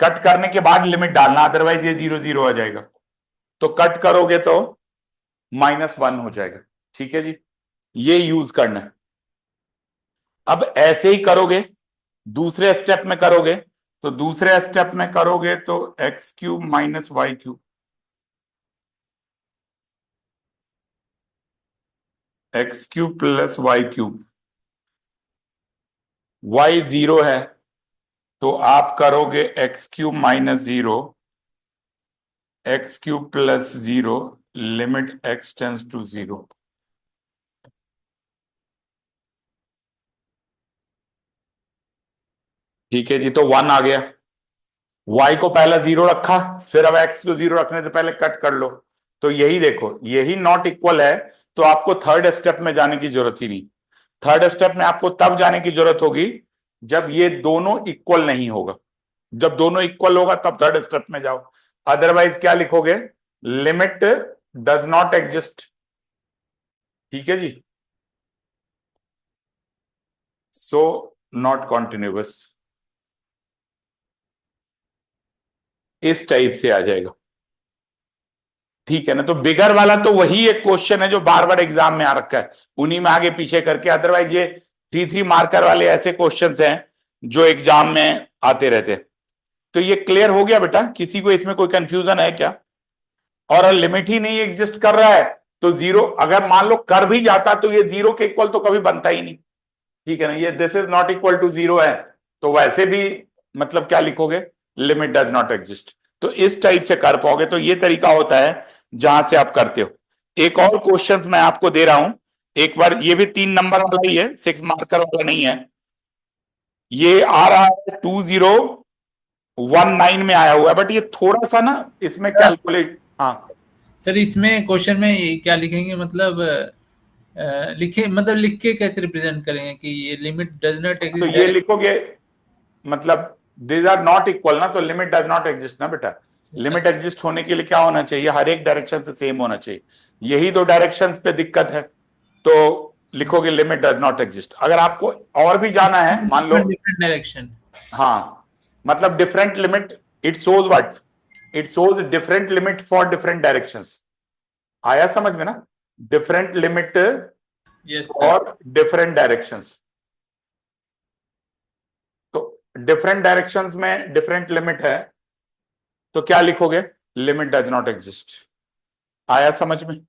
कट करने के बाद लिमिट डालना, अदरवाइज ये 0 0 आ जाएगा। तो कट करोगे तो -1 हो जाएगा। ठीक है जी, ये यूज करना है। अब ऐसे ही करोगे, दूसरे स्टेप में करोगे, तो दूसरे स्टेप में करोगे तो x cube minus y cube, x cube plus y cube, y 0 है तो आप करोगे x cube minus 0, x cube plus 0, limit x tends to 0। ठीक है जी, तो 1 आ गया। y को पहला 0 रखा, फिर अब x को 0 रखने से पहले कट कर लो, तो यही देखो यही नॉट इक्वल है, तो आपको थर्ड स्टेप में जाने की जरूरत ही नहीं। थर्ड स्टेप में आपको तब जाने की जरूरत होगी जब ये दोनों इक्वल नहीं होगा। जब दोनों इक्वल होगा तब थर्ड स्टेप में जाओ, अदरवाइज क्या लिखोगे, लिमिट डज नॉट एग्जिस्ट। ठीक है जी, सो नॉट कॉन्टिन्यूअस, इस टाइप से आ जाएगा। ठीक है ना, तो बिगर वाला तो वही एक क्वेश्चन है जो बार बार एग्जाम में आ रखा है, उन्हीं में आगे पीछे करके, अदरवाइज ये 3 मार्कर वाले ऐसे क्वेश्चंस हैं जो एग्जाम में आते रहते हैं। तो ये क्लियर हो गया बेटा, किसी को इसमें कोई कंफ्यूजन है क्या? और लिमिट ही नहीं एग्जिस्ट कर रहा है तो जीरो, अगर मान लो कर भी जाता तो ये जीरो के इक्वल तो कभी बनता ही नहीं। ठीक है ना, ये this is not equal to zero है, तो वैसे भी मतलब क्या लिखोगे, लिमिट डज नॉट एग्जिस्ट। तो इस टाइप से कर पाओगे, तो ये तरीका होता है जहां से आप करते हो। एक और क्वेश्चन मैं आपको दे रहा हूं, एक बार, ये भी 3 नंबर वाला ही है, 6 मार्कर वाला नहीं है। ये आ रहा है 2019 में आया हुआ है, बट ये थोड़ा सा ना इसमें सर कैलकुलेट, हाँ सर इसमें क्वेश्चन में ये क्या लिखेंगे, मतलब लिखे, मतलब लिख के कैसे रिप्रेजेंट करेंगे कि ये लिमिट डज नॉट तो एग्जिस्ट ये डायरेक्ट? लिखोगे, मतलब दीज आर नॉट इक्वल ना, तो लिमिट डज नॉट एग्जिस्ट ना बेटा। लिमिट अच्छा, एग्जिस्ट होने के लिए क्या होना चाहिए, हर एक डायरेक्शन से सेम होना चाहिए, यही दो डायरेक्शंस पे दिक्कत है, तो लिखोगे लिमिट डज नॉट एग्जिस्ट। अगर आपको और भी जाना है, मान लो, डिफरेंट डायरेक्शन। हाँ, मतलब different limit, it shows what, it shows different limit for different directions. आया समझ में ना, different limit yes sir. For different directions. तो डिफरेंट डायरेक्शंस में डिफरेंट लिमिट है, तो क्या लिखोगे, लिमिट डज नॉट एग्जिस्ट। आया समझ में?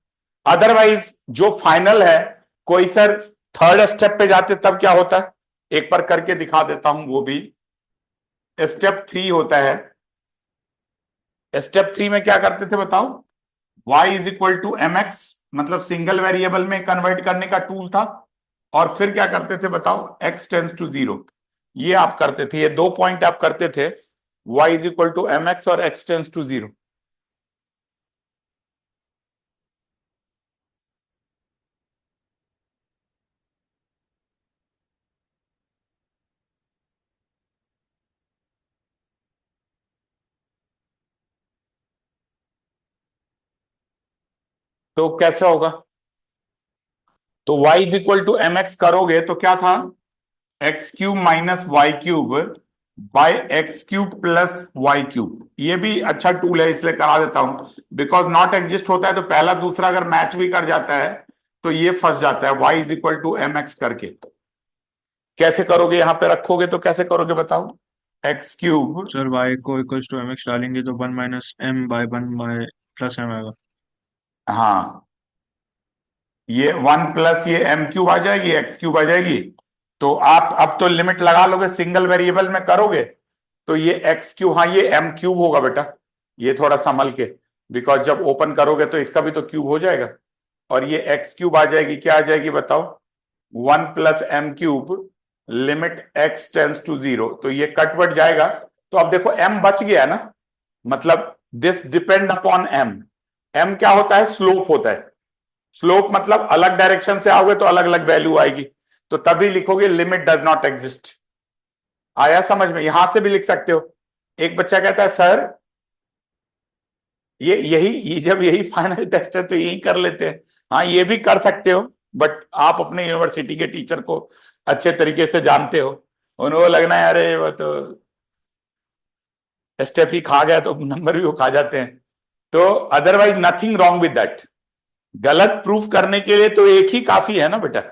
अदरवाइज जो फाइनल है, कोई सर थर्ड स्टेप पे जाते तब क्या होता है, एक बार करके दिखा देता हूं वो भी। स्टेप 3 होता है, स्टेप 3 में क्या करते थे बताओ, y is equal to m x, मतलब सिंगल वेरिएबल में कन्वर्ट करने का टूल था, और फिर क्या करते थे बताओ, x टेंस टू जीरो, ये आप करते थे, ये 2 पॉइंट आप करते थे, y is equal to m x और x टेंस टू जीरो। तो कैसे होगा, तो y is equal to m x करोगे तो क्या था, x cube minus y cube by x cube plus y cube. ये भी अच्छा टूल है, इसलिए करा देता हूं, बिकॉज नॉट एग्जिस्ट होता है तो पहला दूसरा अगर मैच भी कर जाता है तो ये फंस जाता है, y is equal to m x करके। कैसे करोगे, यहां पे रखोगे तो कैसे करोगे बताओ, एक्स क्यूब, सर y को इक्वल्स टू mx डालेंगे तो 1 minus m by 1 by plus m आएगा। हाँ, ये 1 प्लस ये एम क्यूब आ जाएगी, एक्स क्यूब आ जाएगी। तो आप अब तो लिमिट लगा लोगे, सिंगल वेरिएबल में करोगे तो ये एक्स क्यूब, हाँ ये एम क्यूब होगा बेटा, ये थोड़ा संभल के, बिकॉज जब ओपन करोगे तो इसका भी तो क्यूब हो जाएगा, और ये एक्स क्यूब आ जाएगी, क्या आ जाएगी बताओ, 1 plus m cube limit x tends to zero, तो ये कटवट जाएगा। तो अब देखो एम बच गया ना, मतलब this depend upon m. M क्या होता है, स्लोप होता है, स्लोप मतलब अलग डायरेक्शन से आओगे तो अलग अलग वैल्यू आएगी, तो तभी लिखोगे लिमिट डज नॉट एग्जिस्ट। आया समझ में? यहां से भी लिख सकते हो। एक बच्चा कहता है सर ये जब यही फाइनल टेस्ट है तो यही कर लेते हैं। हाँ ये भी कर सकते हो, बट आप अपने यूनिवर्सिटी के टीचर को अच्छे तरीके से जानते हो, उनको लगना है अरे वो तो स्टेप ही खा गया तो नंबर भी वो खा जाते हैं। तो otherwise nothing wrong with that. गलत प्रूफ करने के लिए तो एक ही काफी है ना बेटा।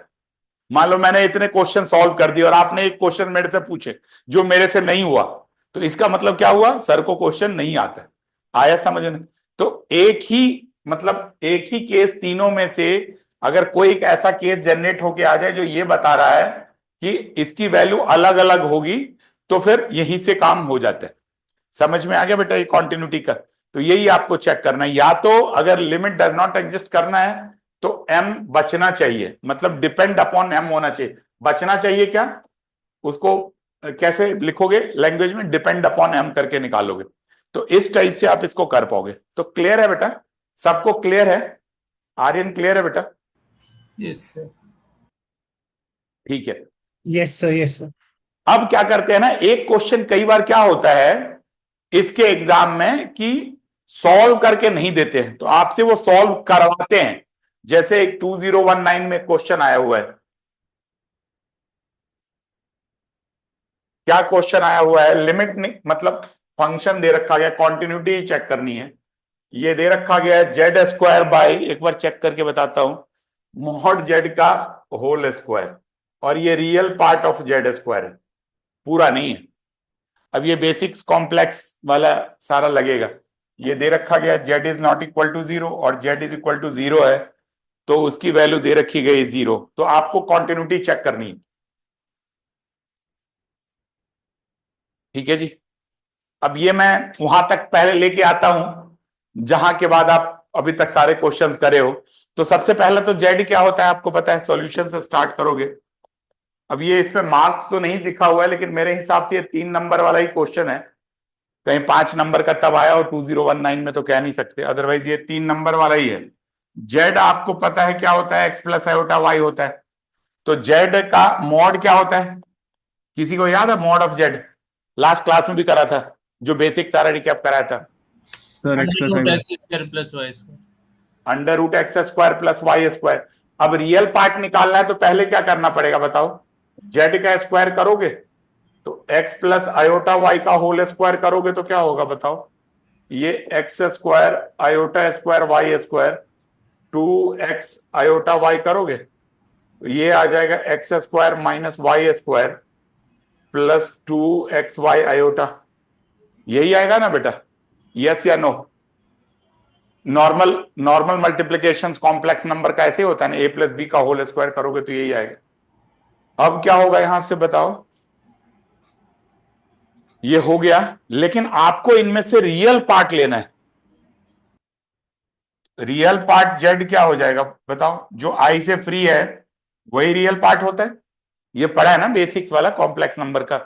मान लो मैंने इतने क्वेश्चन सॉल्व कर दिए और आपने एक क्वेश्चन मेरे से पूछे जो मेरे से नहीं हुआ, तो इसका मतलब क्या हुआ, सर को क्वेश्चन नहीं आता। आया समझने? तो एक ही, मतलब एक ही केस तीनों में से अगर कोई एक ऐसा केस जनरेट होके आ जाए जो ये बता रहा है कि इसकी वैल्यू अलग अलग होगी, तो फिर यहीं से काम हो जाता है। समझ में आ गया बेटा ये कॉन्टिन्यूटी का? तो यही आपको चेक करना है, या तो अगर लिमिट डज नॉट एग्जिस्ट करना है तो m बचना चाहिए, मतलब डिपेंड अपॉन m होना चाहिए। बचना चाहिए क्या, उसको कैसे लिखोगे लैंग्वेज में, डिपेंड अपॉन m करके निकालोगे, तो इस टाइप से आप इसको कर पाओगे। तो क्लियर है बेटा, सबको क्लियर है? आर्यन क्लियर है बेटा? Yes sir. ठीक है, यस सर, यस सर। अब क्या करते हैं ना, एक क्वेश्चन कई बार क्या होता है इसके एग्जाम में कि सॉल्व करके नहीं देते हैं, तो आपसे वो सॉल्व करवाते हैं। जैसे एक 2019 में क्वेश्चन आया हुआ है, क्या क्वेश्चन आया हुआ है, लिमिट मतलब फंक्शन दे रखा गया, कॉन्टिन्यूटी चेक करनी है। ये दे रखा गया है जेड स्क्वायर बाई, एक बार चेक करके बताता हूं, मॉड जेड का होल स्क्वायर, और ये real part of z square है, पूरा नहीं है। अब ये बेसिक्स कॉम्प्लेक्स वाला सारा लगेगा। ये दे रखा गया z is not equal to 0 और जेड इज इक्वल टू 0 है, तो उसकी वैल्यू दे रखी गई 0, तो आपको कॉन्टिन्यूटी चेक करनी है। ठीक है जी। अब ये मैं वहां तक पहले लेके आता हूं जहां के बाद आप अभी तक सारे क्वेश्चंस करे हो। तो सबसे पहले तो जेड क्या होता है आपको पता है, सॉल्यूशन से स्टार्ट करोगे। अब ये इसमें मार्क्स तो नहीं दिखा हुआ है, लेकिन मेरे हिसाब से ये 3 नंबर वाला ही क्वेश्चन है। कहीं 5 नंबर का तब आया और 2019 में तो कह नहीं सकते, अदरवाइज ये 3 नंबर वाला ही है। जेड आपको पता है क्या होता है, एक्स प्लस आयोटा वाई होता है। तो जेड का मॉड क्या होता है, किसी को याद है mod of Z? Last class में भी करा था, जो बेसिक सारा रिकैप कराया था। Sir x plus under i root x square plus y square. Under root x square plus y square. अब रियल पार्ट निकालना है तो पहले क्या करना पड़ेगा बताओ, जेड का स्क्वायर करोगे तो एक्स प्लस आयोटा वाई का होल स्क्वायर करोगे तो क्या होगा बताओ, ये x square iota square y square 2x iota y करोगे तो ये आ जाएगा x square minus y square plus 2x y iota. यही आएगा ना बेटा, यस या no? Normal normal multiplication complex number का ऐसे होता है ना, a प्लस बी का होल स्क्वायर करोगे तो यही आएगा। अब क्या होगा यहां से बताओ, ये हो गया, लेकिन आपको इनमें से रियल पार्ट लेना है। रियल पार्ट जेड क्या हो जाएगा बताओ, जो आई से फ्री है वही रियल पार्ट होता है। ये पढ़ा है ना बेसिक्स वाला कॉम्प्लेक्स नंबर का।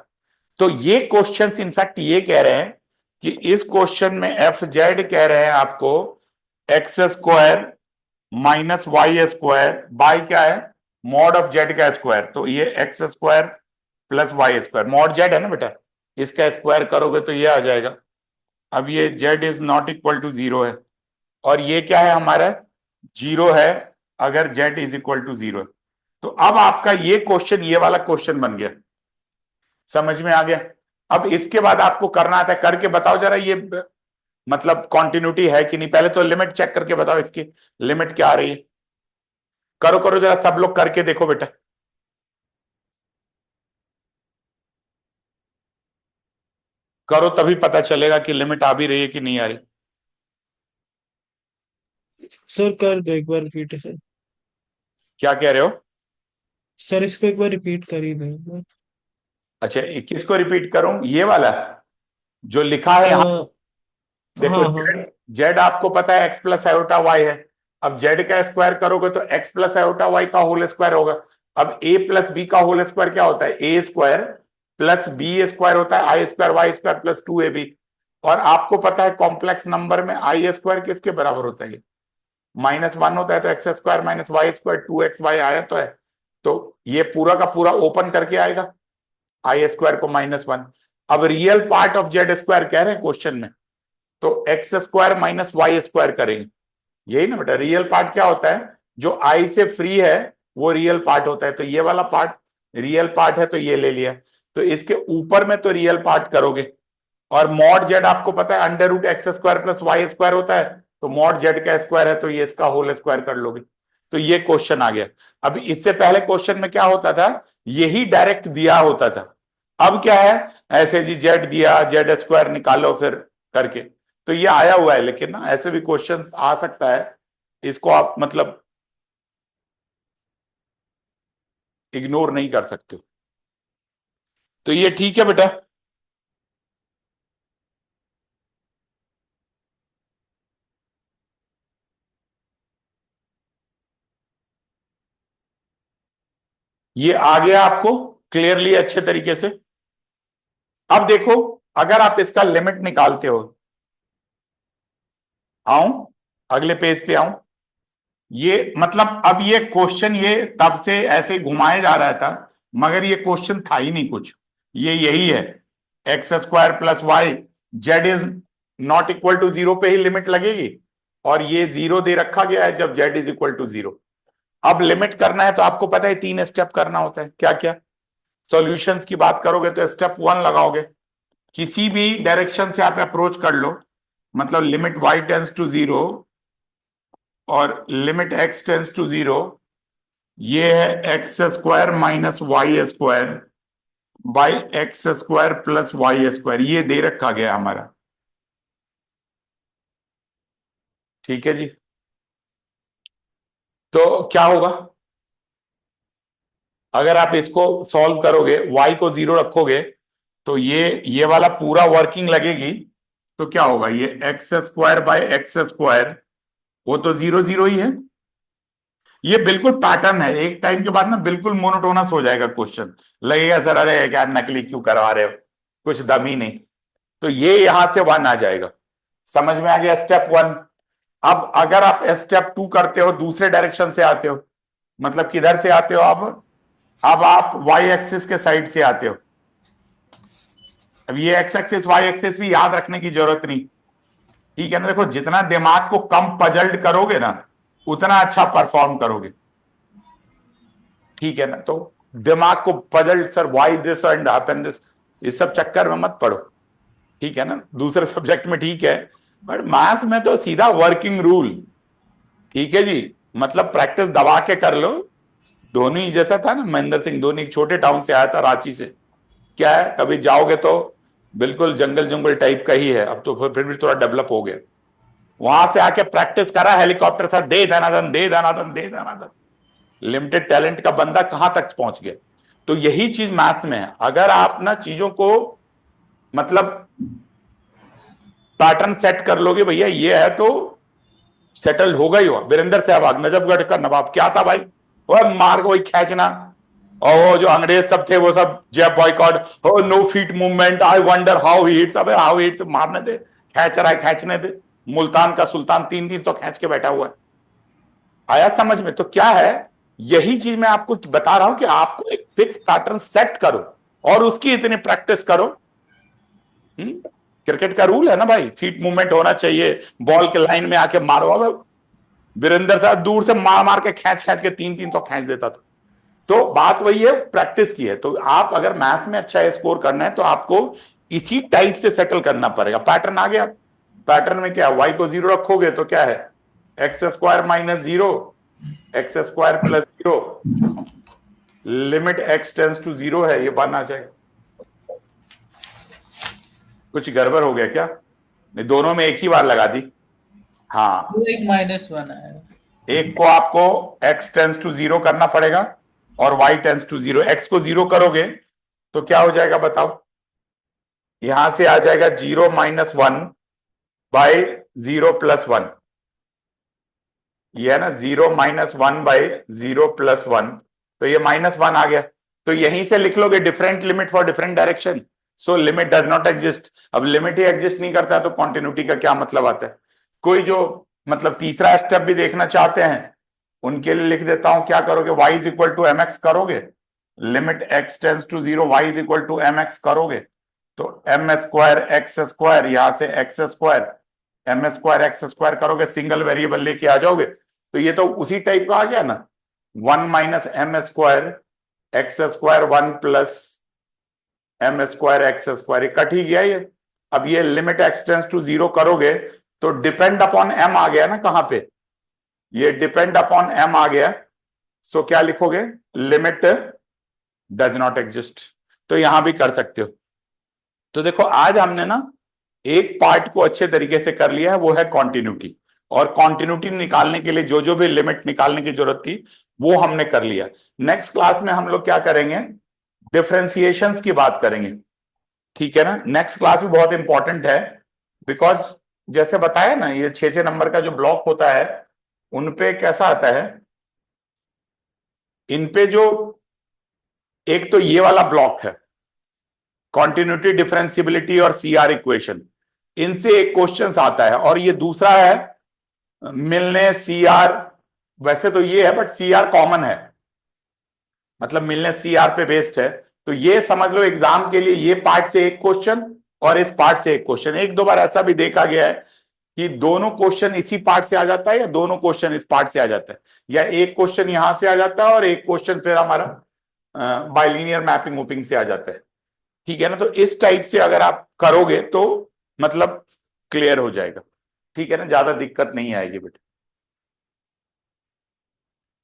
तो ये क्वेश्चंस इनफैक्ट ये कह रहे हैं कि इस क्वेश्चन में एफ जेड कह रहे हैं आपको x square minus y square by क्या है, मॉड ऑफ जेड का स्क्वायर। तो ये x square plus y square, mod z है ना बेटा, इसका स्क्वायर करोगे तो ये आ जाएगा। अब ये z is not equal to 0 है, और ये क्या है हमारा 0 है अगर जेड इज इक्वल टू 0 है। तो अब आपका ये क्वेश्चन, ये वाला क्वेश्चन बन गया, समझ में आ गया? अब इसके बाद आपको करना आता है, करके बताओ जरा ये मतलब कॉन्टिन्यूटी है कि नहीं। पहले तो लिमिट चेक करके बताओ, इसकी लिमिट क्या आ रही है। करो करो जरा, सब लोग करके देखो बेटा। करो तभी पता चलेगा कि लिमिट आ भी रही है कि नहीं आ रही। सर कर दो एक बार रिपीट सर। क्या कह रहे हो? सर इसको एक बार रिपीट कर ही दो। अच्छा, किसको रिपीट करूं, ये वाला जो लिखा है यहां? हाँ देखो हाँ हाँ। जेड आपको पता है एक्स प्लस आयोटा वाई है। अब जेड का स्क्वायर करोगे तो एक्स प्लस आयोटा वाई का होल स्क्वायर होगा। अब ए प्लस बी का होल स्क्वायर क्या होता है, a square plus b square होता है i square y square plus 2ab। और आपको पता है कॉम्प्लेक्स नंबर में आई स्क्वायर किसके बराबर होता है, -1 होता है। तो x square minus y square 2xy आया तो है, तो ये पूरा का पूरा ओपन करके आएगा आई स्क्वायर को -1। अब real part of z square कह रहे हैं क्वेश्चन में, तो x square minus y square करेंगे। यही ना बेटा, रियल पार्ट क्या होता है, जो आई से फ्री है वो रियल पार्ट होता है। तो ये वाला पार्ट रियल पार्ट है, तो ये ले लिया। तो इसके ऊपर में तो रियल पार्ट करोगे, और मॉड जेड आपको पता है under root x square plus y square होता है, तो मॉड जेड का स्क्वायर है तो ये इसका होल स्क्वायर कर लोगे। तो ये क्वेश्चन आ गया। अब इससे पहले क्वेश्चन में क्या होता था, यही डायरेक्ट दिया होता था। अब क्या है, ऐसे जी जेड दिया, जेड स्क्वायर निकालो फिर करके, तो ये आया हुआ है। लेकिन ना ऐसे भी क्वेश्चन आ सकता है, इसको आप मतलब इग्नोर नहीं कर सकते। तो ये ठीक है बेटा। ये आ गया आपको क्लियरली अच्छे तरीके से। अब देखो, अगर आप इसका लिमिट निकालते हो, आऊं अगले पेज पे आऊं, ये मतलब अब ये क्वेश्चन ये तब से ऐसे घुमाया जा रहा था, मगर ये क्वेश्चन था ही नहीं कुछ। ये यही है x square plus y, z is not equal to zero पे ही लिमिट लगेगी, और ये जीरो दे रखा गया है जब z is equal to zero. अब लिमिट करना है तो आपको पता है 3 स्टेप करना होता है, क्या क्या। सॉल्यूशंस की बात करोगे तो स्टेप 1 लगाओगे, किसी भी डायरेक्शन से आप अप्रोच कर लो, मतलब limit y tends to zero और limit x tends to zero, ये है x square minus y square by x square plus y square, ये दे रखा गया हमारा। ठीक है जी, तो क्या होगा अगर आप इसको सॉल्व करोगे, y को जीरो रखोगे तो ये वाला पूरा वर्किंग लगेगी, तो क्या होगा, ये x square by x square, वो तो जीरो जीरो ही है। ये बिल्कुल पैटर्न है, एक टाइम के बाद ना बिल्कुल मोनोटोनस हो जाएगा क्वेश्चन, लगेगा सर अरे क्या नकली क्यों करवा रहे हो, कुछ दम ही नहीं। तो ये यहां से 1 आ जाएगा, समझ में आ गया स्टेप 1। अब अगर आप स्टेप 2 करते हो, दूसरे डायरेक्शन से आते हो, मतलब किधर से आते हो अब आप वाई एक्सिस के साइड से आते हो। अब ये एक्स एक्सिस वाई एक्सिस भी याद रखने की जरूरत नहीं, ठीक है ना। देखो जितना दिमाग को कम पजल्ड करोगे ना उतना अच्छा परफॉर्म करोगे, ठीक है ना। तो दिमाग को puzzled, sir why this and happen this, इस सब चक्कर में मत पड़ो, ठीक है ना। दूसरे सब्जेक्ट में ठीक है, बट मैथ्स में तो सीधा वर्किंग रूल, ठीक है जी। मतलब प्रैक्टिस दबा के कर लो। धोनी जैसा था ना, महेंद्र सिंह धोनी छोटे टाउन से आया था, रांची से, क्या है कभी जाओगे तो बिल्कुल जंगल जंगल टाइप का ही है, अब तो फिर भी थोड़ा डेवलप हो गया। वहां से आके प्रैक्टिस करा हेलीकॉप्टर से, दे धनाधन दे धनाधन दे धनाधन, लिमिटेड टैलेंट का बंदा कहां तक पहुंच गया। तो यही चीज मैथ्स में है, अगर आप ना चीजों को मतलब पैटर्न सेट कर लोगे, भैया ये है तो सेटल्ड होगा ही हुआ। वीरेंद्र सहवाग नजफगढ़ का नवाब क्या था भाई, वो मार को वही खींचना, और वो जो अंग्रेज सब थे वो सब जय बॉयकॉट, हो no feet movement, I wonder how he hits, अबे हाउ हिट्स, मारने दे, खींच रहा है खींचने दे। मुल्तान का सुल्तान 300 खींच के बैठा हुआ है। आया समझ में? तो क्या है, यही चीज मैं आपको बता रहा हूं कि आपको एक फिक्स पैटर्न सेट करो और उसकी इतनी प्रैक्टिस करो। क्रिकेट का रूल है ना भाई, फीट मूवमेंट होना चाहिए, बॉल के लाइन में आके मारो। अब वीरेंद्र साहब दूर से मार मार के खींच खींच के 300 खींच देता था। तो बात वही है, प्रैक्टिस की है। तो आप अगर मैथ्स में अच्छा स्कोर करना है तो आपको इसी टाइप से सेटल करना पड़ेगा। पैटर्न आ गया, पैटर्न में क्या, वाई को जीरो रखोगे तो क्या है, x square minus zero x square plus zero, limit x tends to zero है, ये बनना चाहिए। कुछ गड़बड़ हो गया क्या? नहीं, दोनों में एक ही बार लगा दी। हाँ, वो एक -1 आएगा, एक को आपको x टेंस टू जीरो करना पड़ेगा और y tends to zero. x को जीरो करोगे तो क्या हो जाएगा बताओ, यहां से आ जाएगा 0 - 1 बाई 0 + 1, ये है ना 0 - 1 बाई 0 + 1, तो ये -1 आ गया। तो यहीं से लिख लोगे different limit for different direction, so limit does not exist. अब लिमिट ही एग्जिस्ट नहीं करता तो कॉन्टिन्यूटी का क्या मतलब आता है। कोई जो मतलब तीसरा स्टेप भी देखना चाहते हैं उनके लिए लिख देता हूं, क्या करोगे, y = mx करोगे, limit x tends to zero, y = mx करोगे तो m² x², यहां से x², m² x² करोगे, सिंगल वेरिएबल लेके आ जाओगे तो ये तो उसी टाइप का आ गया ना, 1 - m² x² 1 + m² x², cut ही गया ये। अब ये limit x tends to zero करोगे तो डिपेंड अपॉन m आ गया ना, कहां पे, ये डिपेंड अपॉन m आ गया, सो क्या लिखोगे, लिमिट डज नॉट एग्जिस्ट। तो यहां भी कर सकते हो। तो देखो आज हमने ना एक पार्ट को अच्छे तरीके से कर लिया है, वो है कॉन्टिन्यूटी। और कॉन्टिन्यूटी निकालने के लिए जो जो भी लिमिट निकालने की जरूरत थी वो हमने कर लिया। नेक्स्ट क्लास में हम लोग क्या करेंगे, डिफरेंशिएशंस की बात करेंगे, ठीक है ना। नेक्स्ट क्लास भी बहुत इंपॉर्टेंट है, बिकॉज जैसे बताया ना ये 6 नंबर का जो ब्लॉक होता है उनपे कैसा आता है, इन पे जो एक तो ये वाला ब्लॉक है कॉन्टिन्यूटी, डिफरेंशियबिलिटी और CR इक्वेशन, इनसे एक क्वेश्चन आता है। और ये दूसरा है मिलने CR, वैसे तो ये है बट CR कॉमन है, मतलब मिलने CR पे बेस्ड है, तो ये समझ लो एग्जाम के लिए ये पार्ट से एक क्वेश्चन और इस पार्ट से एक क्वेश्चन। एक दो बार ऐसा भी देखा गया है कि दोनों क्वेश्चन इसी पार्ट से आ जाता है या दोनों क्वेश्चन इस पार्ट से आ जाता है, या एक क्वेश्चन यहां से आ जाता है और एक क्वेश्चन फिर हमारा बाइलिनियर मैपिंग वूपिंग से आ जाता है। ठीक है ना, तो इस टाइप से अगर आप करोगे तो मतलब क्लियर हो जाएगा। ठीक है ना, ज्यादा दिक्कत नहीं आएगी बेटा।